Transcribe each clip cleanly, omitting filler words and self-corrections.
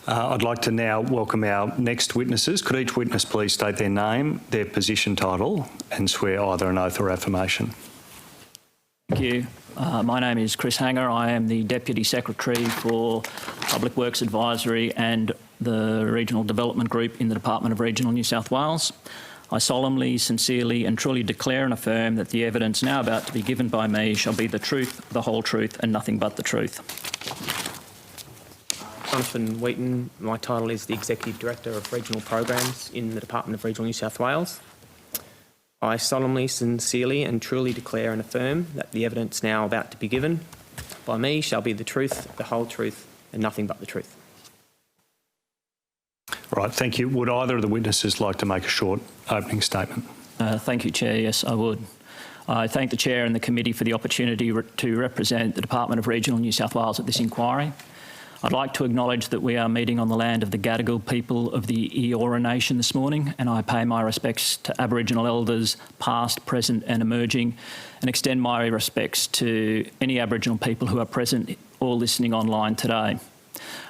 I'd like to now welcome our next witnesses. Could each witness please state their name, their position title and swear either an oath or affirmation? Thank you. My name is Chris Hanger. I am the Deputy Secretary for Public Works Advisory and the Regional Development Group in the Department of Regional New South Wales. I solemnly, sincerely and truly declare and affirm that the evidence now about to be given by me shall be the truth, the whole truth and nothing but the truth. Jonathan Wheaton. My title is the Executive Director of Regional Programs in the Department of Regional New South Wales. I solemnly, sincerely and truly declare and affirm that the evidence now about to be given by me shall be the truth, the whole truth and nothing but the truth. Right, thank you. Would either of the witnesses like to make a short opening statement? Thank you, Chair. Yes, I would. I thank the Chair and the Committee for the opportunity to represent the Department of Regional New South Wales at this inquiry. I'd like to acknowledge that we are meeting on the land of the Gadigal people of the Eora Nation this morning, and I pay my respects to Aboriginal elders past, present and emerging, and extend my respects to any Aboriginal people who are present or listening online today.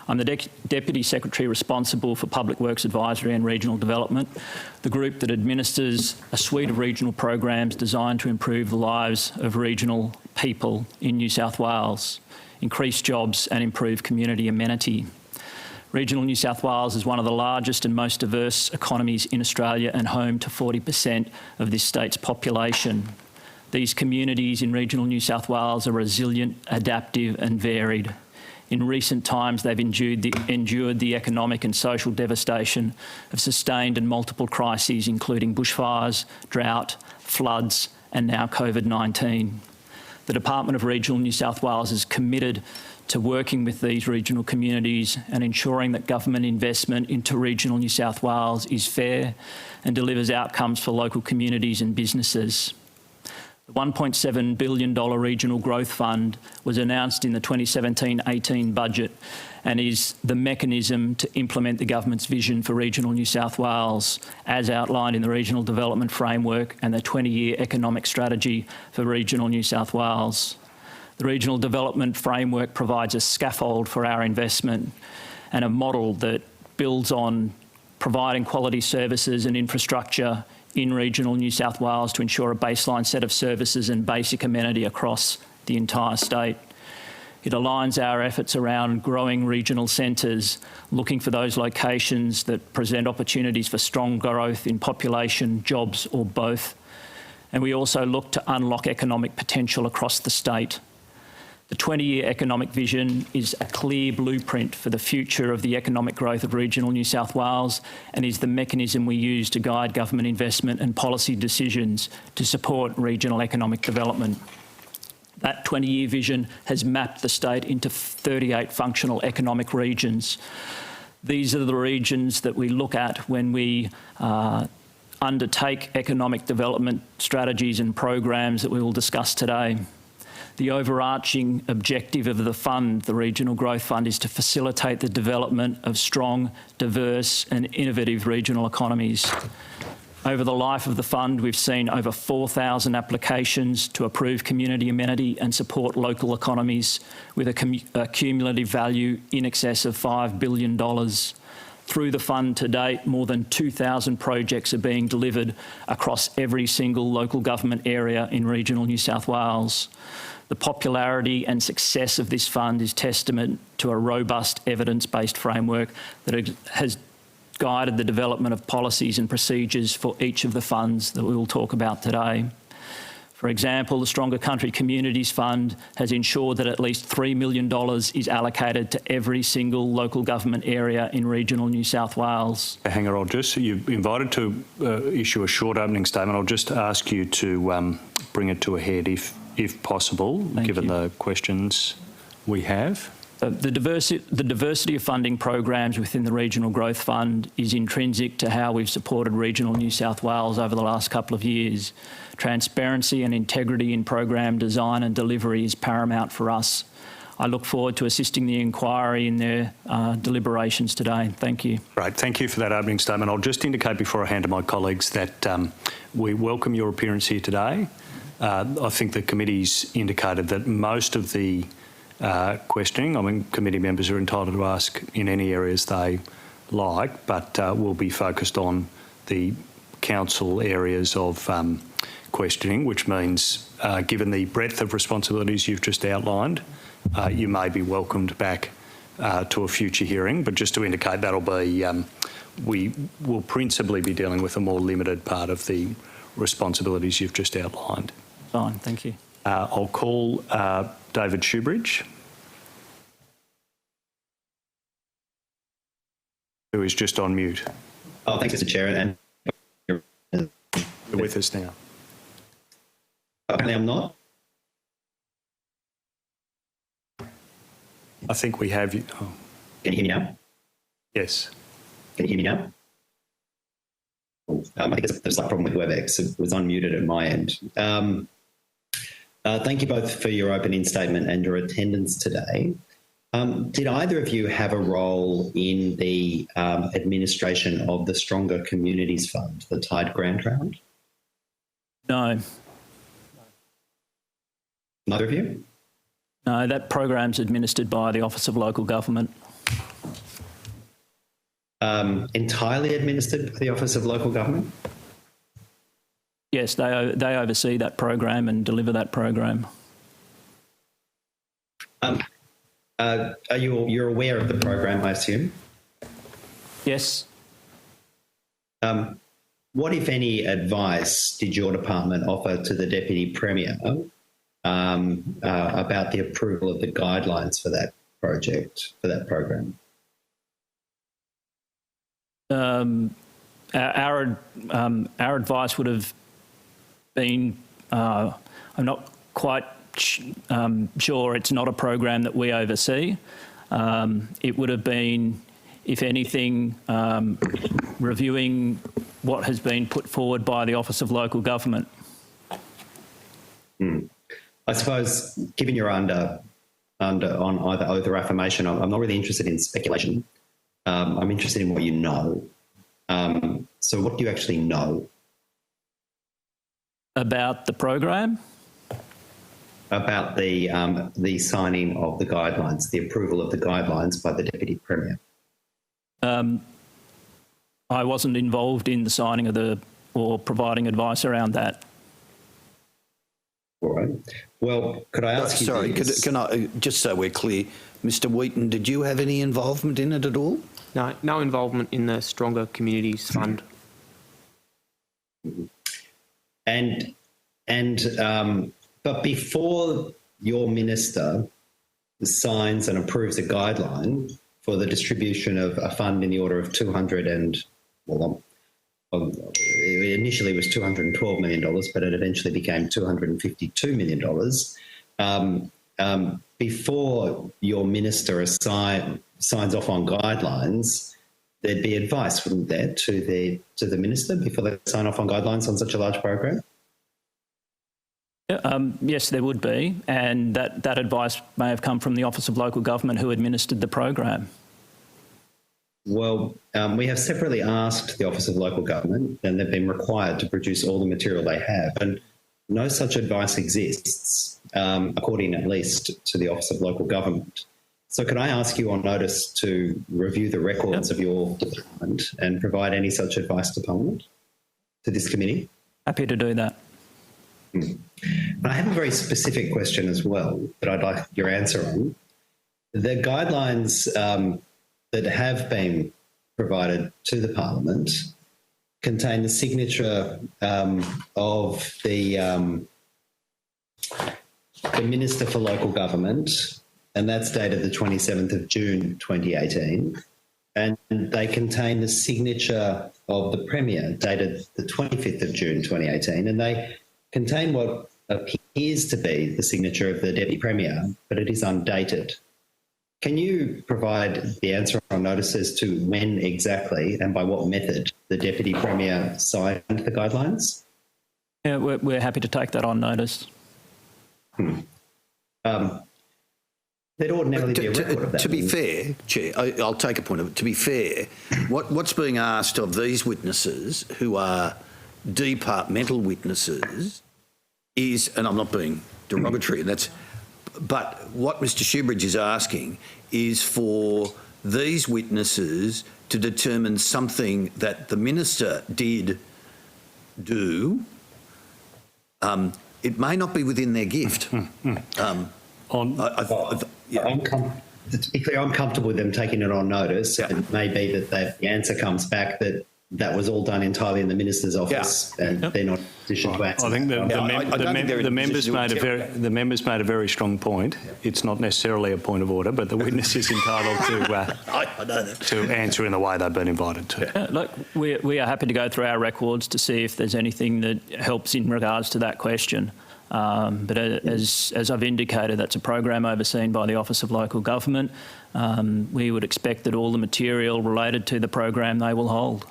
I'm the Deputy Secretary responsible for Public Works Advisory and Regional Development, the group that administers a suite of regional programs designed to improve the lives of regional people in New South Wales, increase jobs and improve community amenity. Regional New South Wales is one of the largest and most diverse economies in Australia and home to 40% of this state's population. These communities in regional New South Wales are resilient, adaptive and varied. In recent times, they've endured the economic and social devastation of sustained and multiple crises, including bushfires, drought, floods and now COVID-19. The Department of Regional New South Wales is committed to working with these regional communities and ensuring that government investment into regional New South Wales is fair and delivers outcomes for local communities and businesses. The $1.7 billion Regional Growth Fund was announced in the 2017-18 budget and is the mechanism to implement the government's vision for regional New South Wales as outlined in the Regional Development Framework and the 20-year economic strategy for regional New South Wales. The Regional Development Framework provides a scaffold for our investment and a model that builds on providing quality services and infrastructure in regional New South Wales to ensure a baseline set of services and basic amenity across the entire state. It aligns our efforts around growing regional centres, looking for those locations that present opportunities for strong growth in population, jobs or both. And we also look to unlock economic potential across the state. The 20-year economic vision is a clear blueprint for the future of the economic growth of regional New South Wales and is the mechanism we use to guide government investment and policy decisions to support regional economic development. That 20-year vision has mapped the state into 38 functional economic regions. These are the regions that we look at when we undertake economic development strategies and programs that we will discuss today. The overarching objective of the fund, the Regional Growth Fund, is to facilitate the development of strong, diverse and innovative regional economies. Over the life of the fund, we've seen over 4,000 applications to approve community amenity and support local economies with a cumulative value in excess of $5 billion. Through the fund to date, more than 2,000 projects are being delivered across every single local government area in regional New South Wales. The popularity and success of this fund is testament to a robust evidence-based framework that has guided the development of policies and procedures for each of the funds that we will talk about today. For example, the Stronger Country Communities Fund has ensured that at least $3 million is allocated to every single local government area in regional New South Wales. Hanger, you're invited to issue a short opening statement. I'll just ask you to bring it to a head if possible, given the questions we have. The diversity of funding programs within the Regional Growth Fund is intrinsic to how we've supported regional New South Wales over the last couple of years. Transparency and integrity in program design and delivery is paramount for us. I look forward to assisting the inquiry in their deliberations today. Thank you. Great. Thank you for that opening statement. I'll just indicate before I hand to my colleagues that we welcome your appearance here today. I think the committee's indicated that most of the questioning. I mean, committee members are entitled to ask in any areas they like, but we'll be focused on the council areas of questioning, which means, given the breadth of responsibilities you've just outlined, you may be welcomed back to a future hearing. But just to indicate, that'll be, we will principally be dealing with a more limited part of the responsibilities you've just outlined. Fine, thank you. I'll call David Shoebridge, who is just on mute. Oh, thanks, Mr. Chair. And You're with us now. apparently I'm not. I think we have you. Oh, Can you hear me now? yes. Can you hear me now? I think there's a slight problem with WebEx. It was unmuted at my end. Thank you both for your opening statement and your attendance today. Did either of you have a role in the administration of the Stronger Communities Fund, the Tide Grant Round? No, Neither of you? no, that program's administered by the Office of Local Government. Entirely administered by the Office of Local Government? Yes, they oversee that program and deliver that program. You're aware of the program, I assume? Yes. What, if any, advice did your department offer to the Deputy Premier about the approval of the guidelines for that project, for that program? Our advice would have been, I'm not quite sure, it's not a program that we oversee. It would have been, if anything, reviewing what has been put forward by the Office of Local Government. I suppose, given you're under on either oath or affirmation, I'm not really interested in speculation. I'm interested in what you know. So what do you actually know? About the program? About the signing of the guidelines, the approval of the guidelines by the Deputy Premier. I wasn't involved in the signing of or providing advice around that. All right. Well, could I ask you... Sorry, this? can I, just so we're clear, Mr Wheaton, did you have any involvement in it at all? No, no involvement in the Stronger Communities Fund. But before your minister signs and approves a guideline for the distribution of a fund in the order of it initially was $212 million, but it eventually became $252 million. Before your minister signs off on guidelines, there'd be advice, wouldn't there, to the minister before they sign off on guidelines on such a large program? Yes, there would be, and that advice may have come from the Office of Local Government, who administered the program. Well, we have separately asked the Office of Local Government, and they've been required to produce all the material they have, and no such advice exists, according at least to the Office of Local Government. So could I ask you on notice to review the records of your department and provide any such advice to Parliament, to this committee? Happy to do that. And I have a very specific question as well that I'd like your answer on. The guidelines that have been provided to the Parliament contain the signature of the Minister for Local Government, and that's dated the 27th of June 2018. And they contain the signature of the Premier, dated the 25th of June 2018, and they contain what appears to be the signature of the Deputy Premier, but it is undated. Can you provide the answer on notice as to when exactly and by what method the Deputy Premier signed the guidelines? Yeah, we're happy to take that on notice. There'd ordinarily be a record of that. To be fair, Chair, I'll take a point of it. To be fair, what's being asked of these witnesses, who are departmental witnesses, is, and I'm not being derogatory, and that's But what Mr Shoebridge is asking is for these witnesses to determine something that the minister did do. It may not be within their gift. To be clear, I'm comfortable with them taking it on notice. Yeah. It may be that the answer comes back that was all done entirely in the minister's office, and they're not in a position to answer. I think that. the members made a very strong point. It's not necessarily a point of order, but the witness is entitled to answer in the way they've been invited to. Look, we are happy to go through our records to see if there's anything that helps in regards to that question. But as I've indicated, that's a program overseen by the Office of Local Government. We would expect that all the material related to the program they will hold.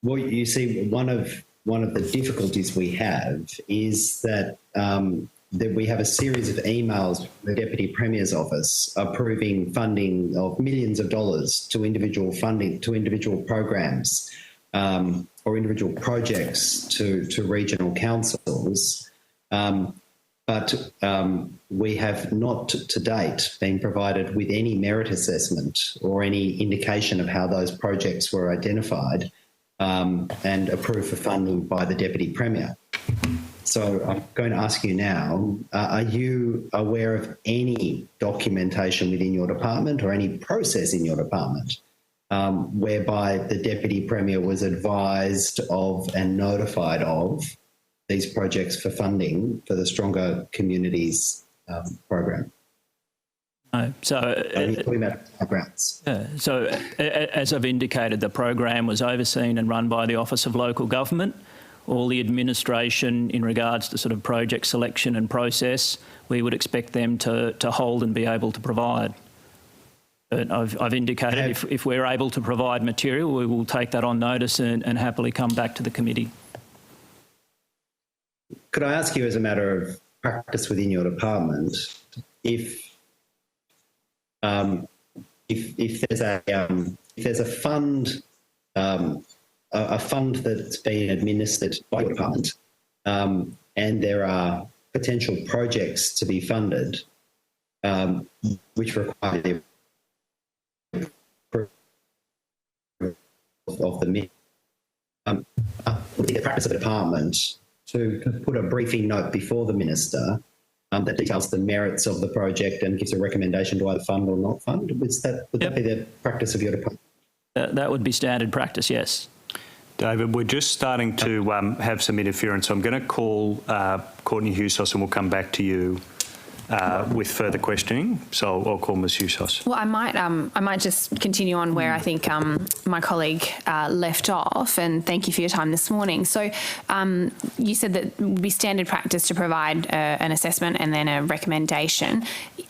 Well, you see, one of the difficulties we have is that that we have a series of emails from the Deputy Premier's office approving funding of millions of dollars to individual programs or individual projects to regional councils. But we have not to date been provided with any merit assessment or any indication of how those projects were identified and approved for funding by the Deputy Premier. So I'm going to ask you now, are you aware of any documentation within your department or any process in your department whereby the Deputy Premier was advised of and notified of these projects for funding for the Stronger Communities program? No. So, talking about grants. So as I've indicated, the program was overseen and run by the Office of Local Government. All the administration in regards to sort of project selection and process, we would expect them to hold and be able to provide. But I've indicated if we're able to provide material, we will take that on notice and happily come back to the committee. Could I ask you, as a matter of practice within your department, if there's a fund that's being administered by your department, and there are potential projects to be funded, which require the of the practice of the department to put a briefing note before the minister that details the merits of the project and gives a recommendation to either fund or not fund. Would that be the practice of your department? That would be standard practice, yes. David, we're just starting to have some interference. I'm going to call Courtney Husos and we'll come back to you with further questioning. So I'll call Ms Husos. Well, I might just continue on where I think my colleague left off, and thank you for your time this morning. So you said that it would be standard practice to provide an assessment and then a recommendation.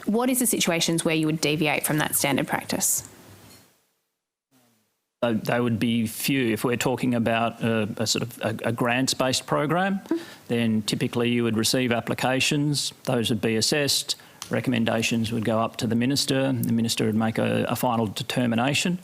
What is the situations where you would deviate from that standard practice? They would be few. If we're talking about a sort of a grants-based program, then typically you would receive applications. Those would be assessed. Recommendations would go up to the minister. The minister would make a final determination.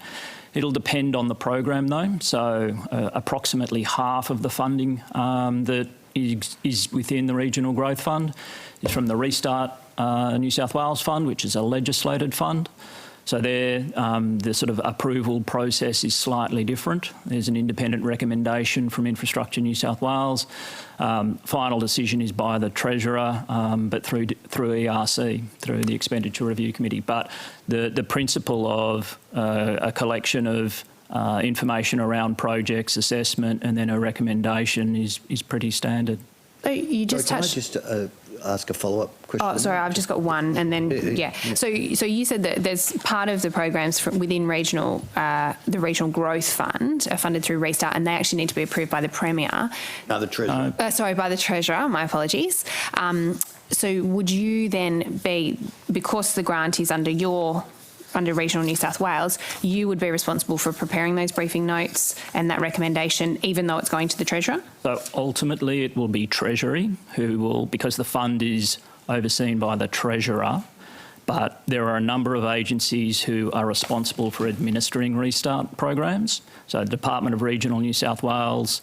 It'll depend on the program, though. So approximately half of the funding that is within the Regional Growth Fund is from the Restart New South Wales Fund, which is a legislated fund. So there, the sort of approval process is slightly different. There's an independent recommendation from Infrastructure New South Wales. Final decision is by the Treasurer, but through ERC, through the Expenditure Review Committee. But the principle of a collection of information around projects, assessment, and then a recommendation is pretty standard. So you just touched... Can I just ask a follow-up question? Oh, sorry, I've just got one, and then yeah. So you said that there's part of the programs within regional, the Regional Growth Fund are funded through Restart, and they actually need to be approved by the Premier. No, the Treasurer. Sorry, by the Treasurer. My apologies. So would you then be, because the grant is under Regional New South Wales, you would be responsible for preparing those briefing notes and that recommendation, even though it's going to the Treasurer? So ultimately it will be Treasury who will, because the fund is overseen by the Treasurer. But there are a number of agencies who are responsible for administering restart programs. So the Department of Regional New South Wales,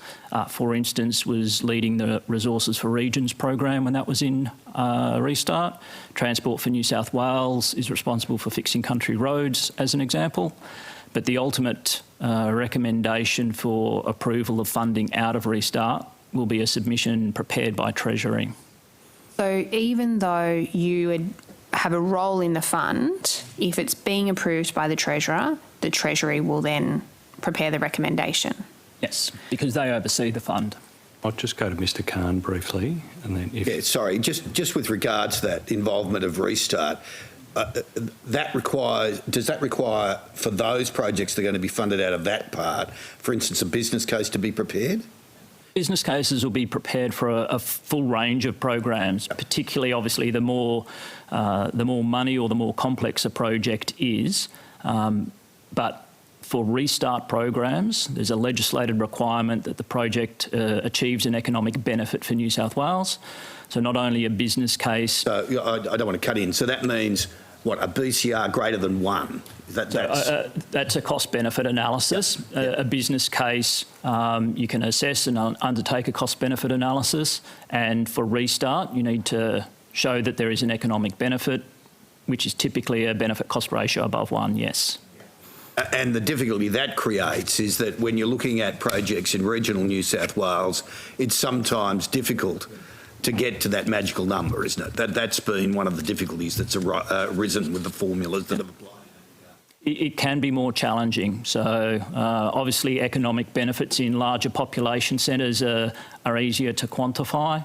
for instance, was leading the Resources for Regions program when that was in restart. Transport for New South Wales is responsible for fixing country roads, as an example. But the ultimate recommendation for approval of funding out of restart will be a submission prepared by Treasury. So even though you would have a role in the fund, if it's being approved by the Treasurer, the Treasury will then prepare the recommendation? Yes, because they oversee the fund. I'll just go to Mr. Khan briefly, and then if... Yeah, sorry, just with regards to that involvement of restart, does that require for those projects that are going to be funded out of that part, for instance, a business case to be prepared? Business cases will be prepared for a full range of programs, particularly, obviously, the more money or the more complex a project is. But for restart programs, there's a legislated requirement that the project achieves an economic benefit for New South Wales. So not only a business case... So I don't want to cut in. So that means, what, a BCR greater than 1? That's a cost-benefit analysis. Yep. A business case, you can assess and undertake a cost-benefit analysis. And for restart, you need to show that there is an economic benefit, which is typically a benefit-cost ratio above 1, yes. And the difficulty that creates is that when you're looking at projects in regional New South Wales, it's sometimes difficult to get to that magical number, isn't it? That's been one of the difficulties that's arisen with the formulas that have applied. It can be more challenging. So obviously economic benefits in larger population centres are easier to quantify.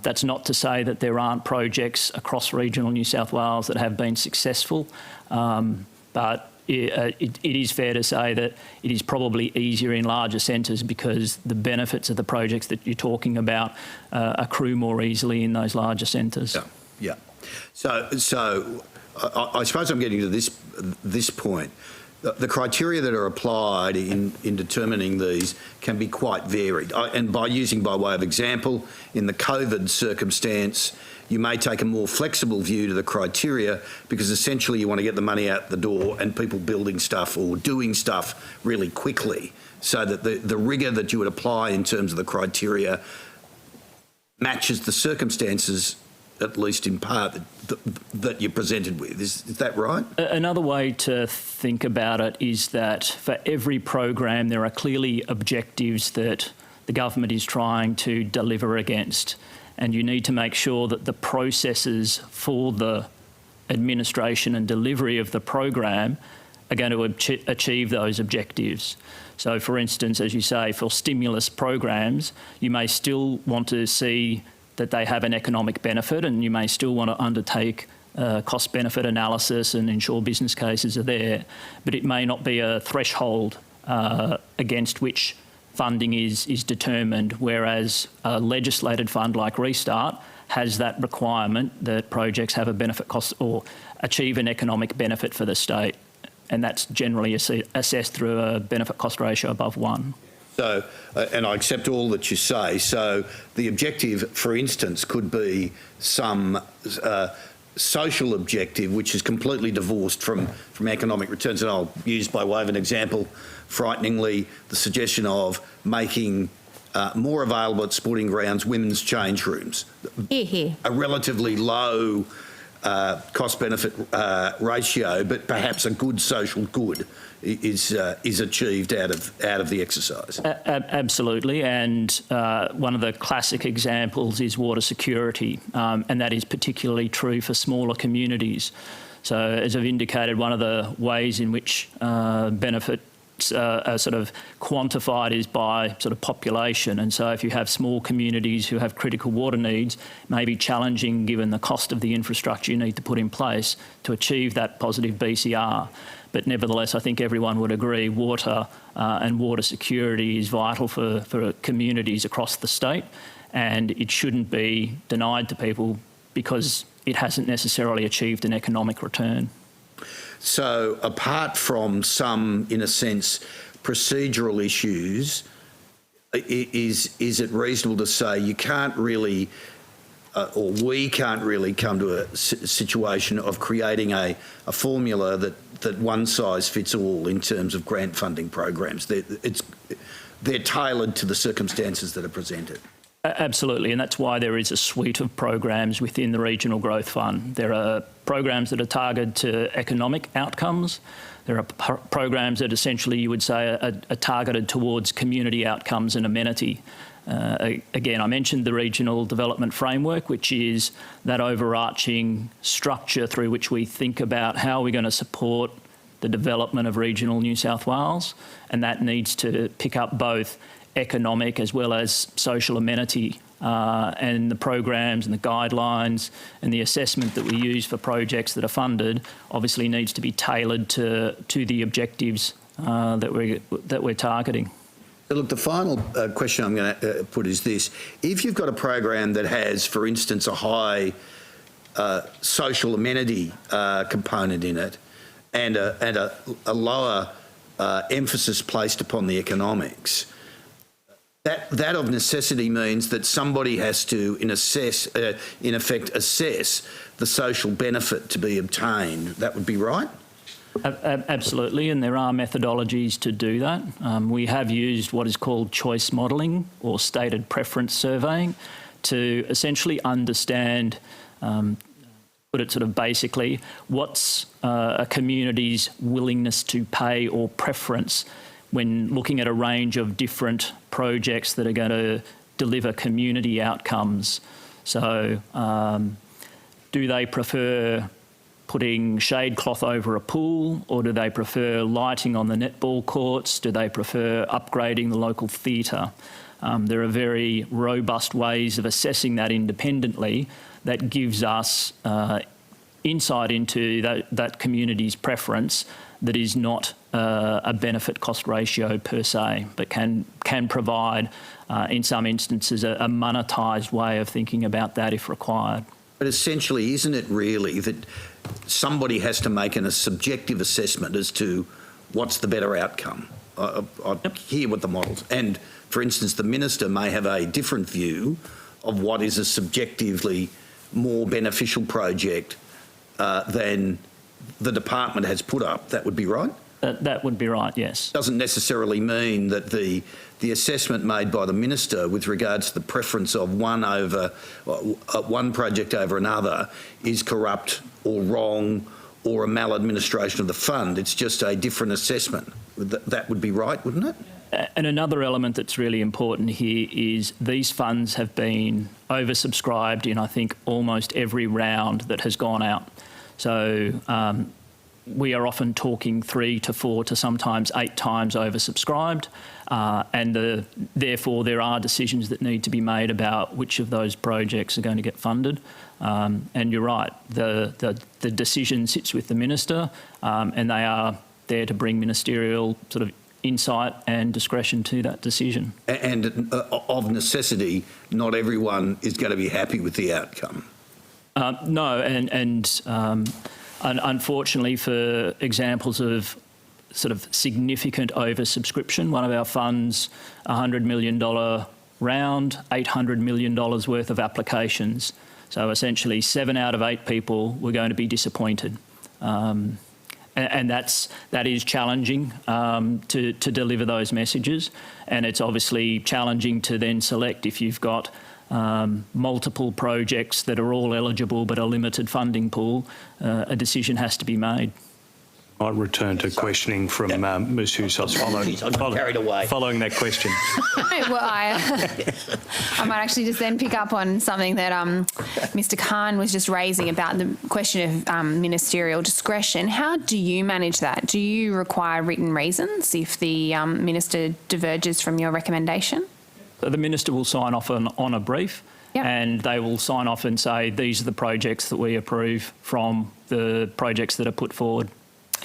That's not to say that there aren't projects across regional New South Wales that have been successful, but it is fair to say that it is probably easier in larger centres because the benefits of the projects that you're talking about accrue more easily in those larger centres. Yeah. So I suppose I'm getting to this point. The criteria that are applied in determining these can be quite varied. And by way of example, in the COVID circumstance, you may take a more flexible view to the criteria because essentially you want to get the money out the door and people building stuff or doing stuff really quickly, so that the rigour that you would apply in terms of the criteria matches the circumstances, at least in part, that you're presented with. Is that right? Another way to think about it is that for every program there are clearly objectives that the government is trying to deliver against, and you need to make sure that the processes for the administration and delivery of the program are going to achieve those objectives. So, for instance, as you say, for stimulus programs, you may still want to see that they have an economic benefit, and you may still want to undertake cost-benefit analysis and ensure business cases are there, but it may not be a threshold against which funding is determined, whereas a legislated fund like Restart has that requirement that projects have a benefit cost or achieve an economic benefit for the state, and that's generally assessed through a benefit cost ratio above 1. So, and I accept all that you say. So the objective, for instance, could be some social objective which is completely divorced from economic returns. And I'll use, by way of an example, frighteningly, the suggestion of making more available at sporting grounds women's change rooms. A relatively low cost-benefit ratio, but perhaps a good social good is achieved out of the exercise. Absolutely, and one of the classic examples is water security, and that is particularly true for smaller communities. So, as I've indicated, one of the ways in which benefits are sort of quantified is by sort of population, and so if you have small communities who have critical water needs, it may be challenging given the cost of the infrastructure you need to put in place to achieve that positive BCR. But nevertheless, I think everyone would agree water and water security is vital for communities across the state, and it shouldn't be denied to people because it hasn't necessarily achieved an economic return. So apart from some, in a sense, procedural issues, is it reasonable to say you can't really or we can't really come to a situation of creating a formula that one size fits all in terms of grant funding programs. They're tailored to the circumstances that are presented. Absolutely, and that's why there is a suite of programs within the Regional Growth Fund. There are programs that are targeted to economic outcomes. There are programs that essentially you would say are targeted towards community outcomes and amenity. Again, I mentioned the Regional Development Framework, which is that overarching structure through which we think about how we're going to support the development of regional New South Wales, and that needs to pick up both economic as well as social amenity, and the programs and the guidelines and the assessment that we use for projects that are funded obviously needs to be tailored to the objectives that we're targeting. So look, the final question I'm going to put is this. If you've got a program that has, for instance, a high social amenity component in it and a lower emphasis placed upon the economics, that of necessity means that somebody has to, in effect, assess the social benefit to be obtained. That would be right? Absolutely, and there are methodologies to do that. We have used what is called choice modelling or stated preference surveying to essentially understand, put it sort of basically, what's a community's willingness to pay or preference when looking at a range of different projects that are going to deliver community outcomes. So do they prefer putting shade cloth over a pool, or do they prefer lighting on the netball courts? Do they prefer upgrading the local theatre? There are very robust ways of assessing that independently that gives us insight into that community's preference that is not a benefit cost ratio per se, but can provide, in some instances, a monetised way of thinking about that if required. But essentially, isn't it really that somebody has to make a subjective assessment as to what's the better outcome? I hear what the models, and for instance, the minister may have a different view of what is a subjectively more beneficial project than the department has put up. That would be right? That would be right, yes. Doesn't necessarily mean that the assessment made by the minister with regards to the preference of one project over another is corrupt or wrong or a maladministration of the fund. It's just a different assessment. That would be right, wouldn't it? And another element that's really important here is these funds have been oversubscribed in, I think, almost every round that has gone out. So we are often talking 3 to 4 to sometimes 8 times oversubscribed, and therefore there are decisions that need to be made about which of those projects are going to get funded. And you're right, the decision sits with the minister, and they are there to bring ministerial sort of insight and discretion to that decision. And of necessity, not everyone is going to be happy with the outcome. No, and unfortunately, for examples of sort of significant oversubscription, one of our funds, $100 million round, $800 million worth of applications. So essentially 7 out of 8 people were going to be disappointed. And that is challenging to deliver those messages, and it's obviously challenging to then select if you've got multiple projects that are all eligible but a limited funding pool. A decision has to be made. I'll return to questioning from Ms Hussos following that question. Well, I might actually just then pick up on something that Mr Khan was just raising about the question of ministerial discretion. How do you manage that? Do you require written reasons if the minister diverges from your recommendation? So the minister will sign off on a brief, yep, and they will sign off and say these are the projects that we approve from the projects that are put forward.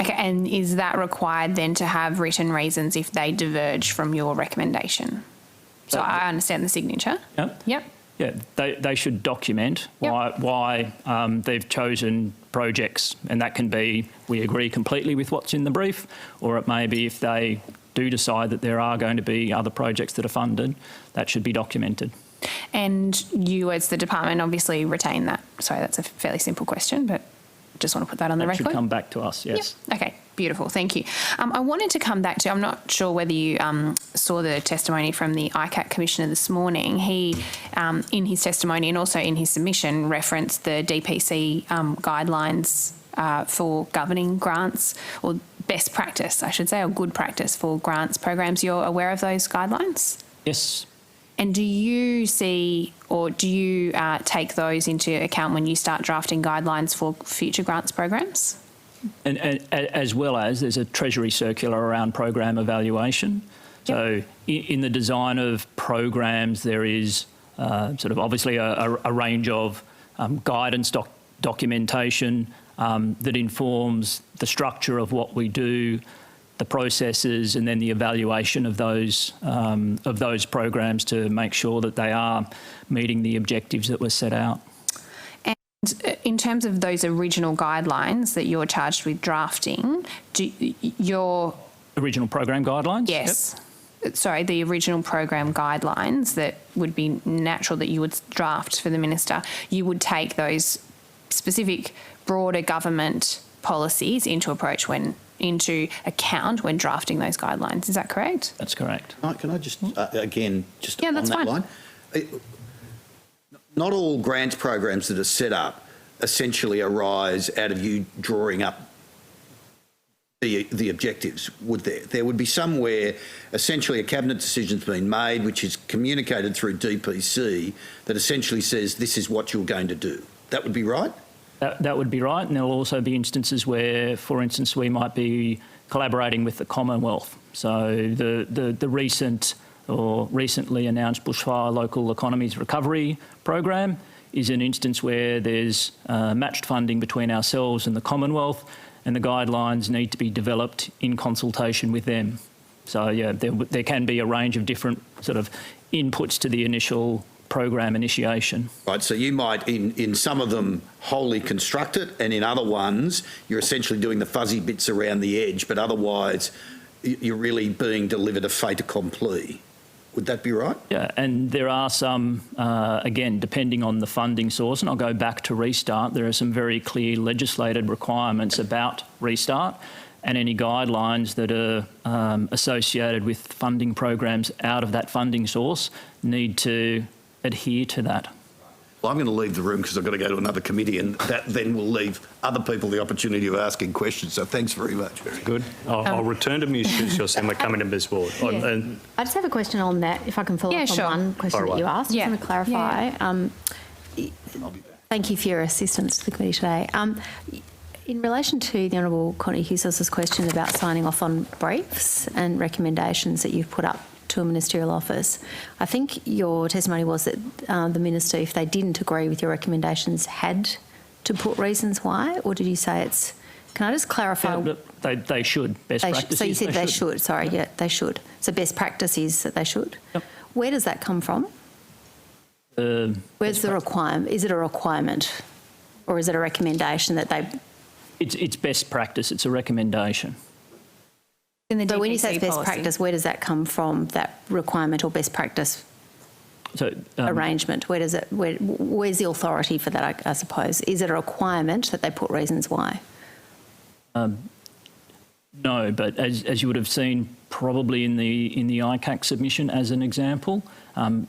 Okay, and is that required then to have written reasons if they diverge from your recommendation? So I understand the signature. Yep. Yep. Yeah, they should document why they've chosen projects, and that can be we agree completely with what's in the brief, or it may be if they do decide that there are going to be other projects that are funded, that should be documented. And you, as the department, obviously retain that. Sorry, that's a fairly simple question, but just want to put that on the That record. should come back to us, yes. Yep. Okay, beautiful. Thank you. I wanted to come back to, I'm not sure whether you saw the testimony from the ICAC Commissioner this morning. He, in his testimony and also in his submission, referenced the DPC guidelines for governing grants, or best practice, I should say, or good practice for grants programs. You're aware of those guidelines? Yes. And do you see, or do you take those into account when you start drafting guidelines for future grants programs? And as well as there's a Treasury circular around program evaluation. Yep. So in the design of programs, there is sort of obviously a range of guidance documentation that informs the structure of what we do, the processes, and then the evaluation of those programs to make sure that they are meeting the objectives that were set out. And in terms of those original guidelines that you're charged with drafting, your Original program guidelines? yes. Sorry, the original program guidelines that would be natural that you would draft for the minister, you would take those specific broader government policies into account when drafting those guidelines. Is that correct? That's correct. Can I just, again, just Yeah, on that's that fine. line? Not all grants programs that are set up essentially arise out of you drawing up the objectives, would there? There would be somewhere essentially a cabinet decision's been made which is communicated through DPC that essentially says this is what you're going to do. That would be right? That would be right, and there will also be instances where, for instance, we might be collaborating with the Commonwealth. So the recent or recently announced bushfire local economies recovery program is an instance where there's matched funding between ourselves and the Commonwealth, and the guidelines need to be developed in consultation with them. So yeah, there can be a range of different sort of inputs to the initial program initiation. Right, so you might, in some of them, wholly construct it, and in other ones, you're essentially doing the fuzzy bits around the edge, but otherwise you're really being delivered a fait accompli. Would that be right? Yeah, and there are some, again, depending on the funding source, and I'll go back to Restart, there are some very clear legislated requirements about Restart, and any guidelines that are associated with funding programs out of that funding source need to adhere to that. Well, I'm going to leave the room because I've got to go to another committee, and that then will leave other people the opportunity of asking questions. So thanks very much. Very Good. I'll return to Ms. Schuss and we're coming to Ms. Ward. Yeah. I just have a question on that, if I can follow up sure. on one question that you asked. Yeah. I just want to clarify. Thank you for your assistance to the committee today. In relation to the Honourable Connie Hughes' question about signing off on briefs and recommendations that you've put up to a ministerial office, I think your testimony was that the minister, if they didn't agree with your recommendations, had to put reasons why, or did you say it's... Can I just clarify? Yeah, they should. Best practice. So you said they should. Sorry, yeah, they should. So best practice is that they should? Yep. Where does that come from? Where's the requirement? Is it a requirement or is it a recommendation that they... It's best practice. It's a recommendation. In the So when you DPC say it's best policy. practice, where does that come from, that requirement or best practice So arrangement? Where's the authority for that, I suppose? Is it a requirement that they put reasons why? No, but as you would have seen probably in the ICAC submission as an example,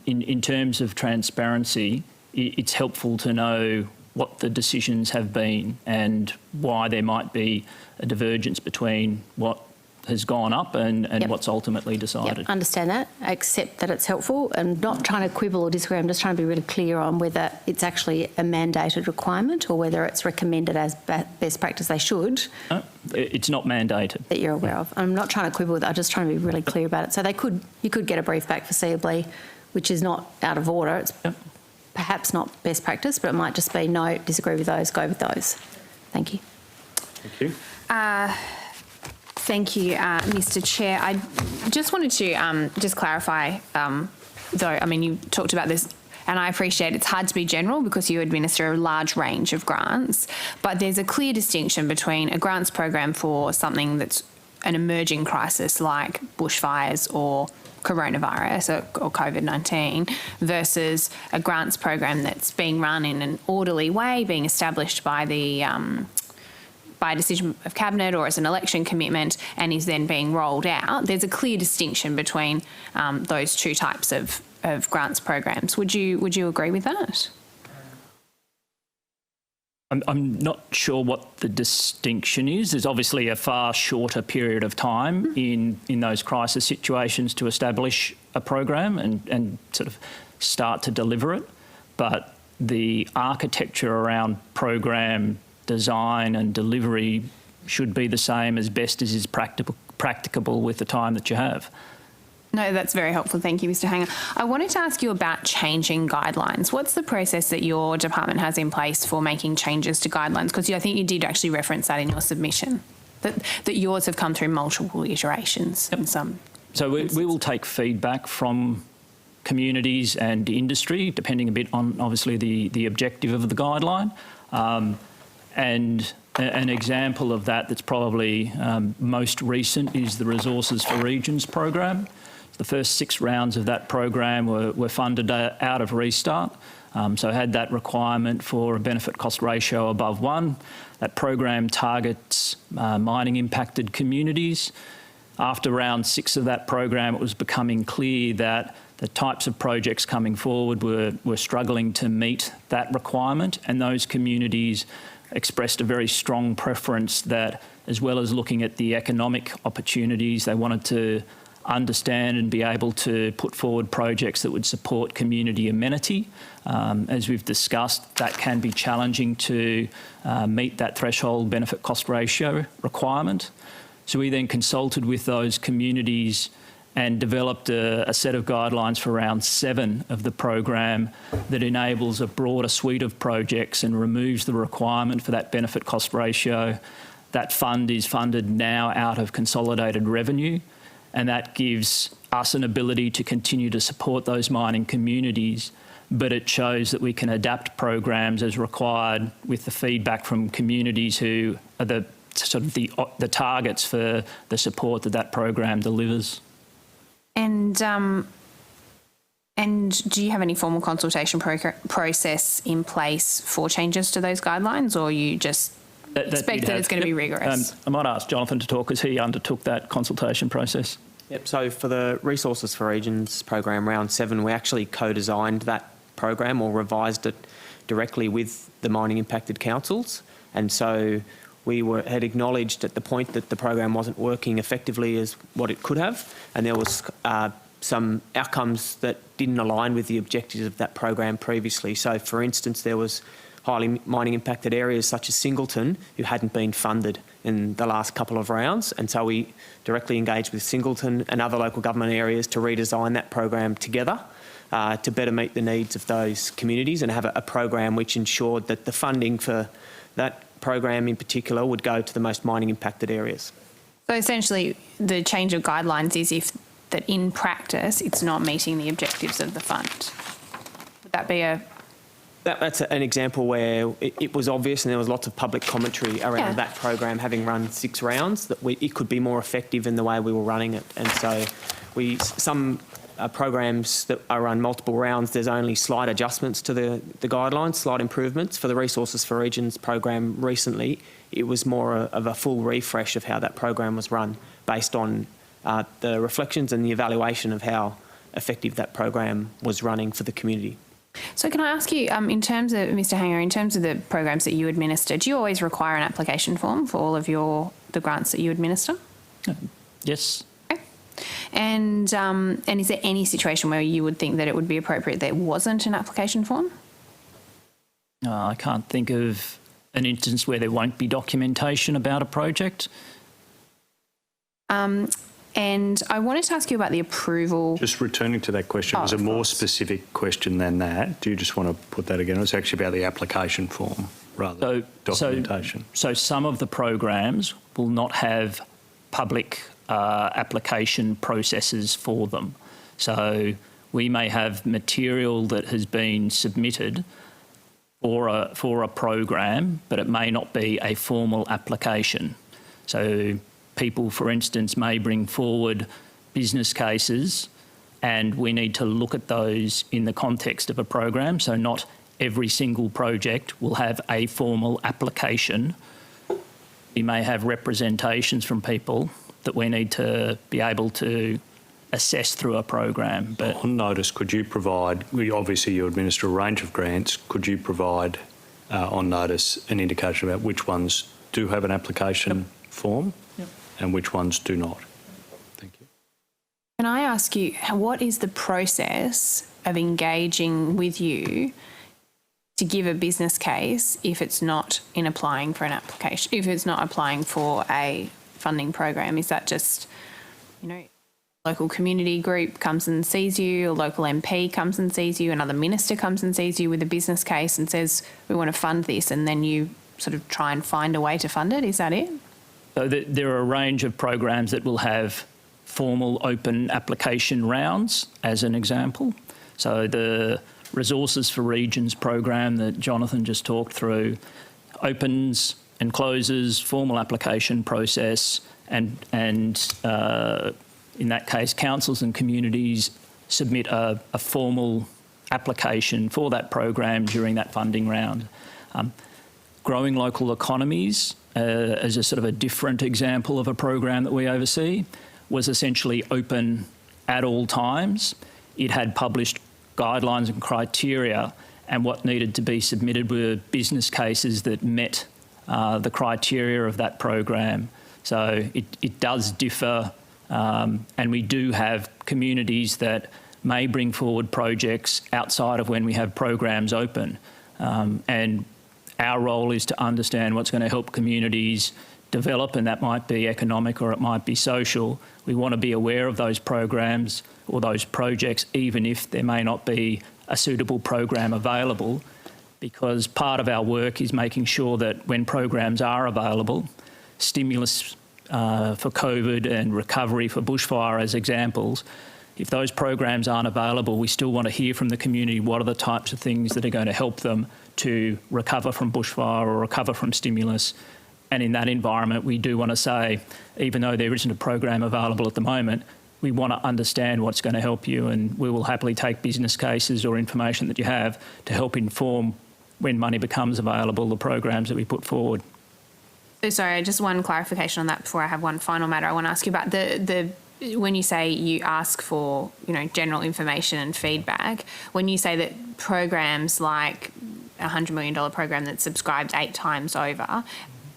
in terms of transparency, it's helpful to know what the decisions have been and why there might be a divergence between what has gone up and Yep. what's ultimately decided. Yep, understand that. I accept that it's helpful. I'm not trying to quibble or disagree. I'm just trying to be really clear on whether it's actually a mandated requirement or whether it's recommended as best practice. They should. No, it's not mandated. That you're aware of. I'm not trying to quibble with it. I'm just trying to be really clear about it. So you could get a brief back foreseeably, which is not out of order. It's perhaps not best practice, but it might just be no, disagree with those, go with those. Thank you. Thank you. Thank you, Mr. Chair. I just wanted to just clarify, though, I mean, you talked about this, and I appreciate it's hard to be general because you administer a large range of grants, but there's a clear distinction between a grants program for something that's an emerging crisis like bushfires or coronavirus or COVID-19 versus a grants program that's being run in an orderly way, being established by the by a decision of Cabinet or as an election commitment and is then being rolled out. There's a clear distinction between those two types of grants programs. Would you agree with that? I'm not sure what the distinction is. There's obviously a far shorter period of time in those crisis situations to establish a program and sort of start to deliver it. But the architecture around program design and delivery should be the same as best as is practicable with the time that you have. No, that's very helpful. Thank you, Mr. Hanger. I wanted to ask you about changing guidelines. What's the process that your department has in place for making changes to guidelines? Because I think you did actually reference that in your submission, that yours have come through multiple iterations in some. So we will take feedback from communities and industry, depending a bit on obviously the objective of the guideline. And an example of that that's probably most recent is the Resources for Regions program. The first 6 rounds of that program were funded out of Restart, so had that requirement for a benefit cost ratio above 1. That program targets mining impacted communities. After round 6 of that program, it was becoming clear that the types of projects coming forward were struggling to meet that requirement, and those communities expressed a very strong preference that, as well as looking at the economic opportunities, they wanted to understand and be able to put forward projects that would support community amenity. As we've discussed, that can be challenging to meet that threshold benefit cost ratio requirement. So we then consulted with those communities and developed a set of guidelines for round 7 of the program that enables a broader suite of projects and removes the requirement for that benefit cost ratio. That fund is funded now out of consolidated revenue, and that gives us an ability to continue to support those mining communities, but it shows that we can adapt programs as required with the feedback from communities who are the targets for the support that program delivers. And do you have any formal consultation process in place for changes to those guidelines, or you just expect that it's going to be rigorous? I might ask Jonathan to talk, as he undertook that consultation process. Yep, so for the Resources for Regions program, round 7, we actually co-designed that program or revised it directly with the mining impacted councils. And so we had acknowledged at the point that the program wasn't working effectively as what it could have, and there was some outcomes that didn't align with the objectives of that program previously. So, for instance, there was highly mining impacted areas such as Singleton who hadn't been funded in the last couple of rounds, and so we directly engaged with Singleton and other local government areas to redesign that program together to better meet the needs of those communities and have a program which ensured that the funding for that program in particular would go to the most mining impacted areas. So essentially the change of guidelines is if that in practice it's not meeting the objectives of the fund. Would that be a... That's an example where it was obvious, and there was lots of public commentary around that program having run 6 rounds, that it could be more effective in the way we were running it. And so some programs that are run multiple rounds, there's only slight adjustments to the guidelines, slight improvements. For the Resources for Regions program recently, it was more of a full refresh of how that program was run based on the reflections and the evaluation of how effective that program was running for the community. So can I ask you, in terms of, Mr. Hanger, in terms of the programs that you administer, do you always require an application form for all of the grants that you administer? Yes. Okay. And is there any situation where you would think that it would be appropriate there wasn't an application form? I can't think of an instance where there won't be documentation about a project. And I wanted to ask you about the approval. Just returning to that question, it was a more specific question than that. Do you just want to put that again? It was actually about the application form rather than documentation. So some of the programs will not have public application processes for them. So we may have material that has been submitted for a program, but it may not be a formal application. So people, for instance, may bring forward business cases and we need to look at those in the context of a program. So not every single project will have a formal application. We may have representations from people that we need to be able to assess through a program. But on notice, could you provide, obviously you administer a range of grants, could you provide on notice an indication about which ones do have an application form and which ones do not? Thank you. Can I ask you, what is the process of engaging with you to give a business case if it's not in applying for an application, if it's not applying for a funding program? Is that just, you know, local community group comes and sees you, a local MP comes and sees you, another minister comes and sees you with a business case and says, we want to fund this, and then you sort of try and find a way to fund it? Is that it? So there are a range of programs that will have formal open application rounds, as an example. So the Resources for Regions program that Jonathan just talked through opens and closes formal application process, and in that case, councils and communities submit a formal application for that program during that funding round. Growing Local Economies, as a sort of a different example of a program that we oversee, was essentially open at all times. It had published guidelines and criteria, and what needed to be submitted were business cases that met the criteria of that program. So it does differ, and we do have communities that may bring forward projects outside of when we have programs open. And our role is to understand what's going to help communities develop, and that might be economic or it might be social. We want to be aware of those programs or those projects, even if there may not be a suitable program available, because part of our work is making sure that when programs are available, stimulus for COVID and recovery for bushfire as examples, if those programs aren't available, we still want to hear from the community what are the types of things that are going to help them to recover from bushfire or recover from stimulus. And in that environment, we do want to say, even though there isn't a program available at the moment, we want to understand what's going to help you, and we will happily take business cases or information that you have to help inform, when money becomes available, the programs that we put forward. So sorry, just one clarification on that before I have one final matter I want to ask you about. When you say you ask for, you know, general information and feedback, when you say that programs like a $100 million program that's subscribed 8 times over,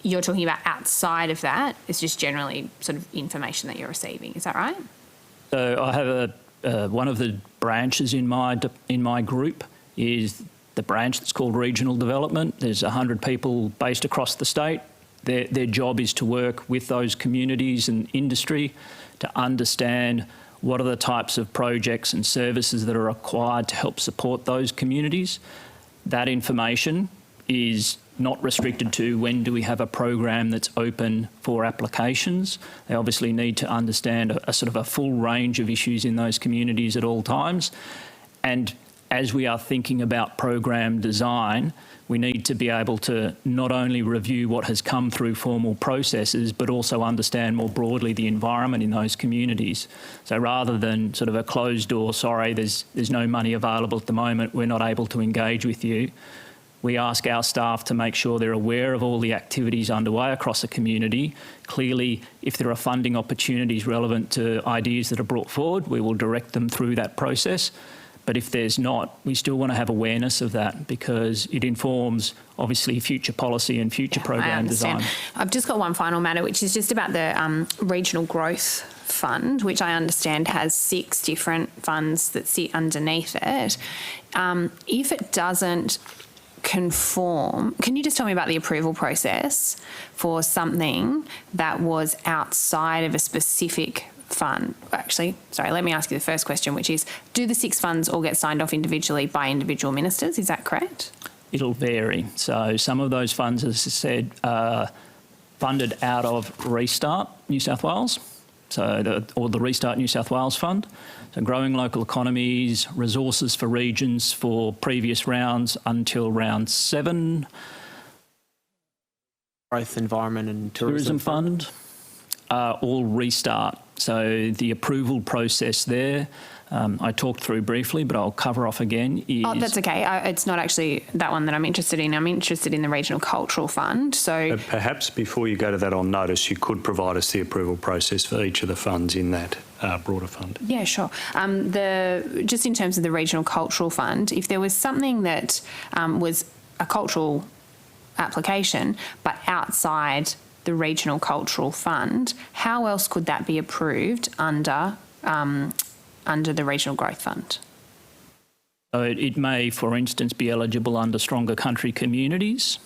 you're talking about outside of that, it's just generally sort of information that you're receiving. Is that right? So I have one of the branches in my group is the branch that's called Regional Development. There's 100 people based across the state. Their job is to work with those communities and industry to understand what are the types of projects and services that are required to help support those communities. That information is not restricted to when do we have a program that's open for applications. They obviously need to understand a sort of a full range of issues in those communities at all times. And as we are thinking about program design, we need to be able to not only review what has come through formal processes, but also understand more broadly the environment in those communities. So rather than sort of a closed door, sorry, there's no money available at the moment, we're not able to engage with you, we ask our staff to make sure they're aware of all the activities underway across the community. Clearly, if there are funding opportunities relevant to ideas that are brought forward, we will direct them through that process. But if there's not, we still want to have awareness of that, because it informs, obviously, future policy and future program design. I've just got one final matter, which is just about the Regional Growth Fund, which I understand has 6 different funds that sit underneath it. If it doesn't conform, can you just tell me about the approval process for something that was outside of a specific fund? Actually, sorry, let me ask you the first question, which is, do the 6 funds all get signed off individually by individual ministers? Is that correct? It'll vary. So some of those funds, as I said, are funded out of Restart New South Wales, or the Restart New South Wales Fund. So Growing Local Economies, Resources for Regions for previous rounds until round 7. Growth, Environment and Tourism Fund, all Restart. So the approval process there, I talked through briefly, but I'll cover off again. Oh, that's okay. It's not actually that one that I'm interested in. I'm interested in the Regional Cultural Fund. So Perhaps before you go to that on notice, you could provide us the approval process for each of the funds in that broader fund. yeah, sure. Just in terms of the Regional Cultural Fund, if there was something that was a cultural application but outside the Regional Cultural Fund, how else could that be approved under the Regional Growth Fund? So it may, for instance, be eligible under Stronger Country Communities.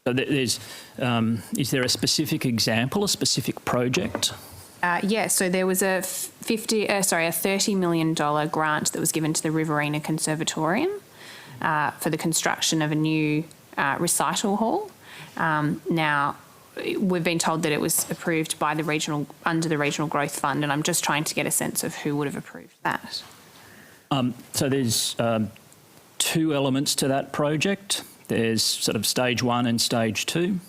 So is there a specific example, a specific project? Yeah, so there was a $30 million grant that was given to the Riverina Conservatorium for the construction of a new recital hall. Now, we've been told that it was approved by under the Regional Growth Fund, and I'm just trying to get a sense of who would have approved that. So there's two elements to that project. There's sort of stage 1 and stage 2.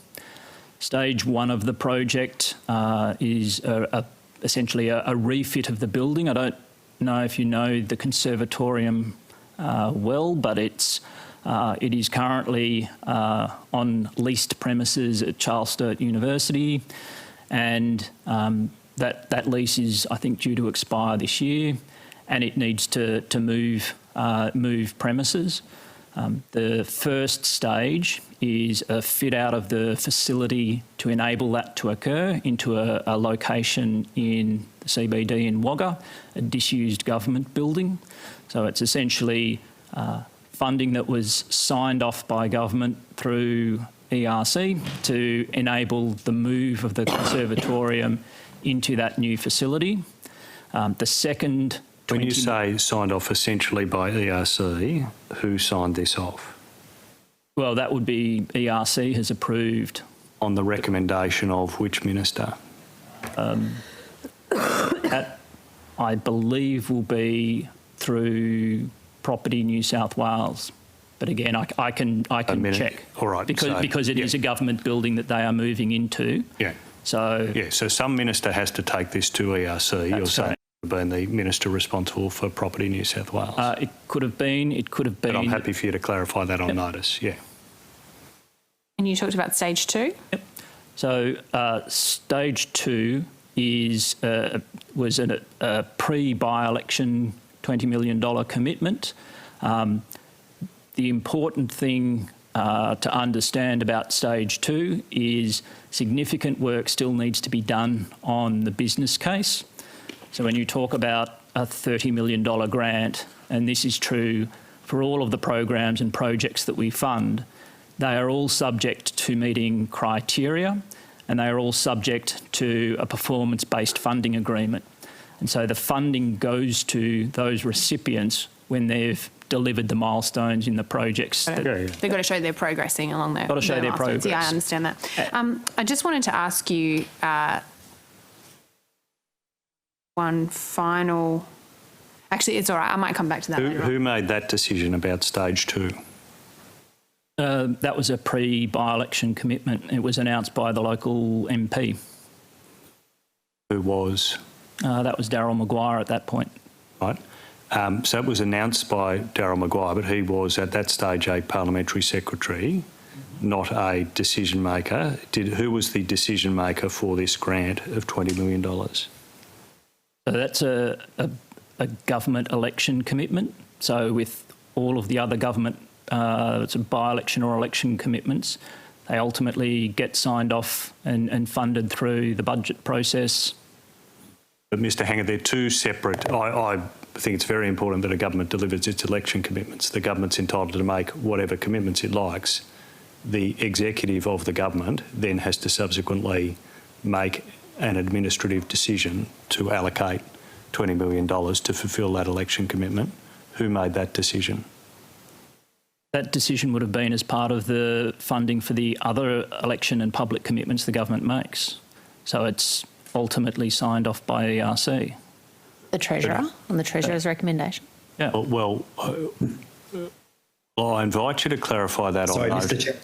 Stage 1 of the project is essentially a refit of the building. I don't know if you know the conservatorium well, but it is currently on leased premises at Charles Sturt University, and that lease is, I think, due to expire this year, and it needs to move premises. The first stage is a fit out of the facility to enable that to occur into a location in the CBD in Wagga, a disused government building. So it's essentially funding that was signed off by government through ERC to enable the move of the conservatorium into that new facility. The second... When you say signed off essentially by ERC, who signed this off? Well, that would be ERC has approved. On the recommendation of which minister? That, I believe, will be through Property New South Wales. But again, I can check. All right. Because it is a government building that they are moving into. Yeah. So some minister has to take this to ERC. You're saying it would have been the minister responsible for Property New South Wales. It could have been. But I'm happy for you to clarify that on notice. Yeah. And you talked about stage 2? Yep. So stage 2 was a pre-by-election $20 million commitment. The important thing to understand about stage 2 is significant work still needs to be done on the business case. So when you talk about a $30 million grant, and this is true for all of the programs and projects that we fund, they are all subject to meeting criteria, and they are all subject to a performance-based funding agreement. And so the funding goes to those recipients when they've delivered the milestones in the projects. They've got to show they're progressing along their Got to show their progress. Yeah, I understand that. I just wanted to ask you one final... Actually, it's all right. I might come back to that later on. Who made that decision about stage 2? That was a pre-by-election commitment. It was announced by the local MP. Who was? That was Darryl Maguire at that point. Right. So it was announced by Darryl Maguire, but he was at that stage a parliamentary secretary, not a decision maker. Who was the decision maker for this grant of $20 million? So that's a government election commitment. So with all of the other government it's a by-election or election commitments, they ultimately get signed off and funded through the budget process. But Mr Hanger, they're two separate... I think it's very important that a government delivers its election commitments. The government's entitled to make whatever commitments it likes. The executive of the government then has to subsequently make an administrative decision to allocate $20 million to fulfil that election commitment. Who made that decision? That decision would have been as part of the funding for the other election and public commitments the government makes. So it's ultimately signed off by ERC. The Treasurer, on the Treasurer's recommendation. Yeah. Well, I invite you to clarify that Sorry, on Mr. Chair.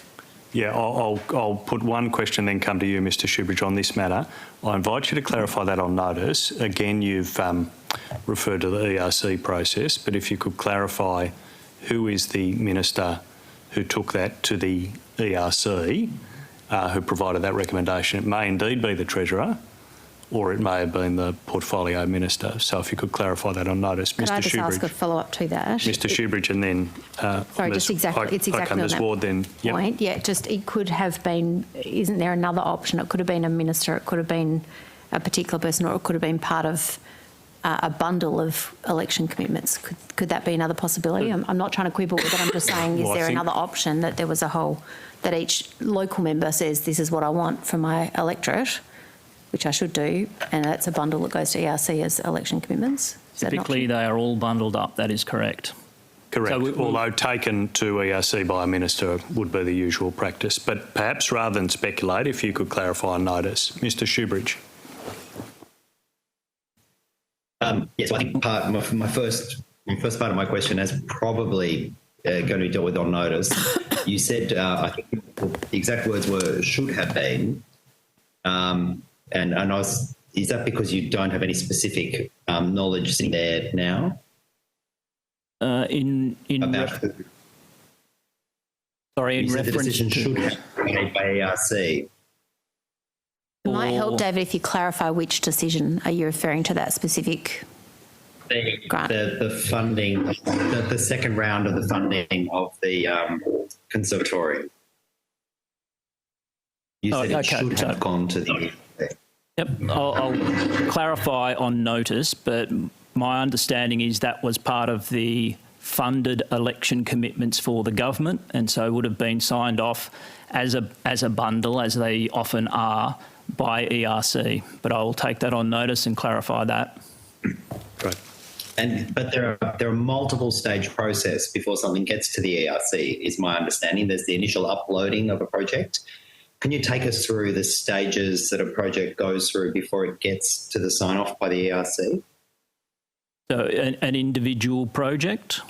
Yeah, I'll put one question, then come to you, Mr. Shoebridge, on this matter. I invite you to clarify that on notice. Again, you've referred to the ERC process, but if you could clarify who is the minister who took that to the ERC, who provided that recommendation. It may indeed be the Treasurer, or it may have been the Portfolio Minister. So if you could clarify that on notice, Could Mr. I just ask a Shoebridge. follow-up to that? Mr. Shoebridge, and then Sorry, just exactly. It's exactly on that Ward, then. Yep. point. Yeah, just it could have been. Isn't there another option? It could have been a minister. It could have been a particular person, or it could have been part of a bundle of election commitments. Could that be another possibility? I'm not trying to quibble with it. I'm just saying, is there another option that there was a whole that each local member says this is what I want from my electorate, which I should do, and that's a bundle that goes to ERC as election commitments? Typically, they are all bundled up. That is correct. Correct, So although taken to ERC by a minister would be the usual practice. But perhaps rather than speculate, if you could clarify on notice. Mr. Shoebridge. Yes, I think my first part of my question is probably going to be dealt with on notice. You said, I think the exact words were "should have been," and is that because you don't have any specific knowledge sitting there now? Sorry, in The reference decision to... should have been made by ERC. It might help, David, if you clarify which decision. Are you referring to that specific grant? The funding, the second round of the funding of the conservatory. You said it should have gone to the... Yep, I'll clarify on notice, but my understanding is that was part of the funded election commitments for the government, and so would have been signed off as a bundle, as they often are, by ERC. But I will take that on notice and clarify that. Great. But there are multiple stage process before something gets to the ERC, is my understanding. There's the initial uploading of a project. Can you take us through the stages that a project goes through before it gets to the sign-off by the ERC? So an individual project.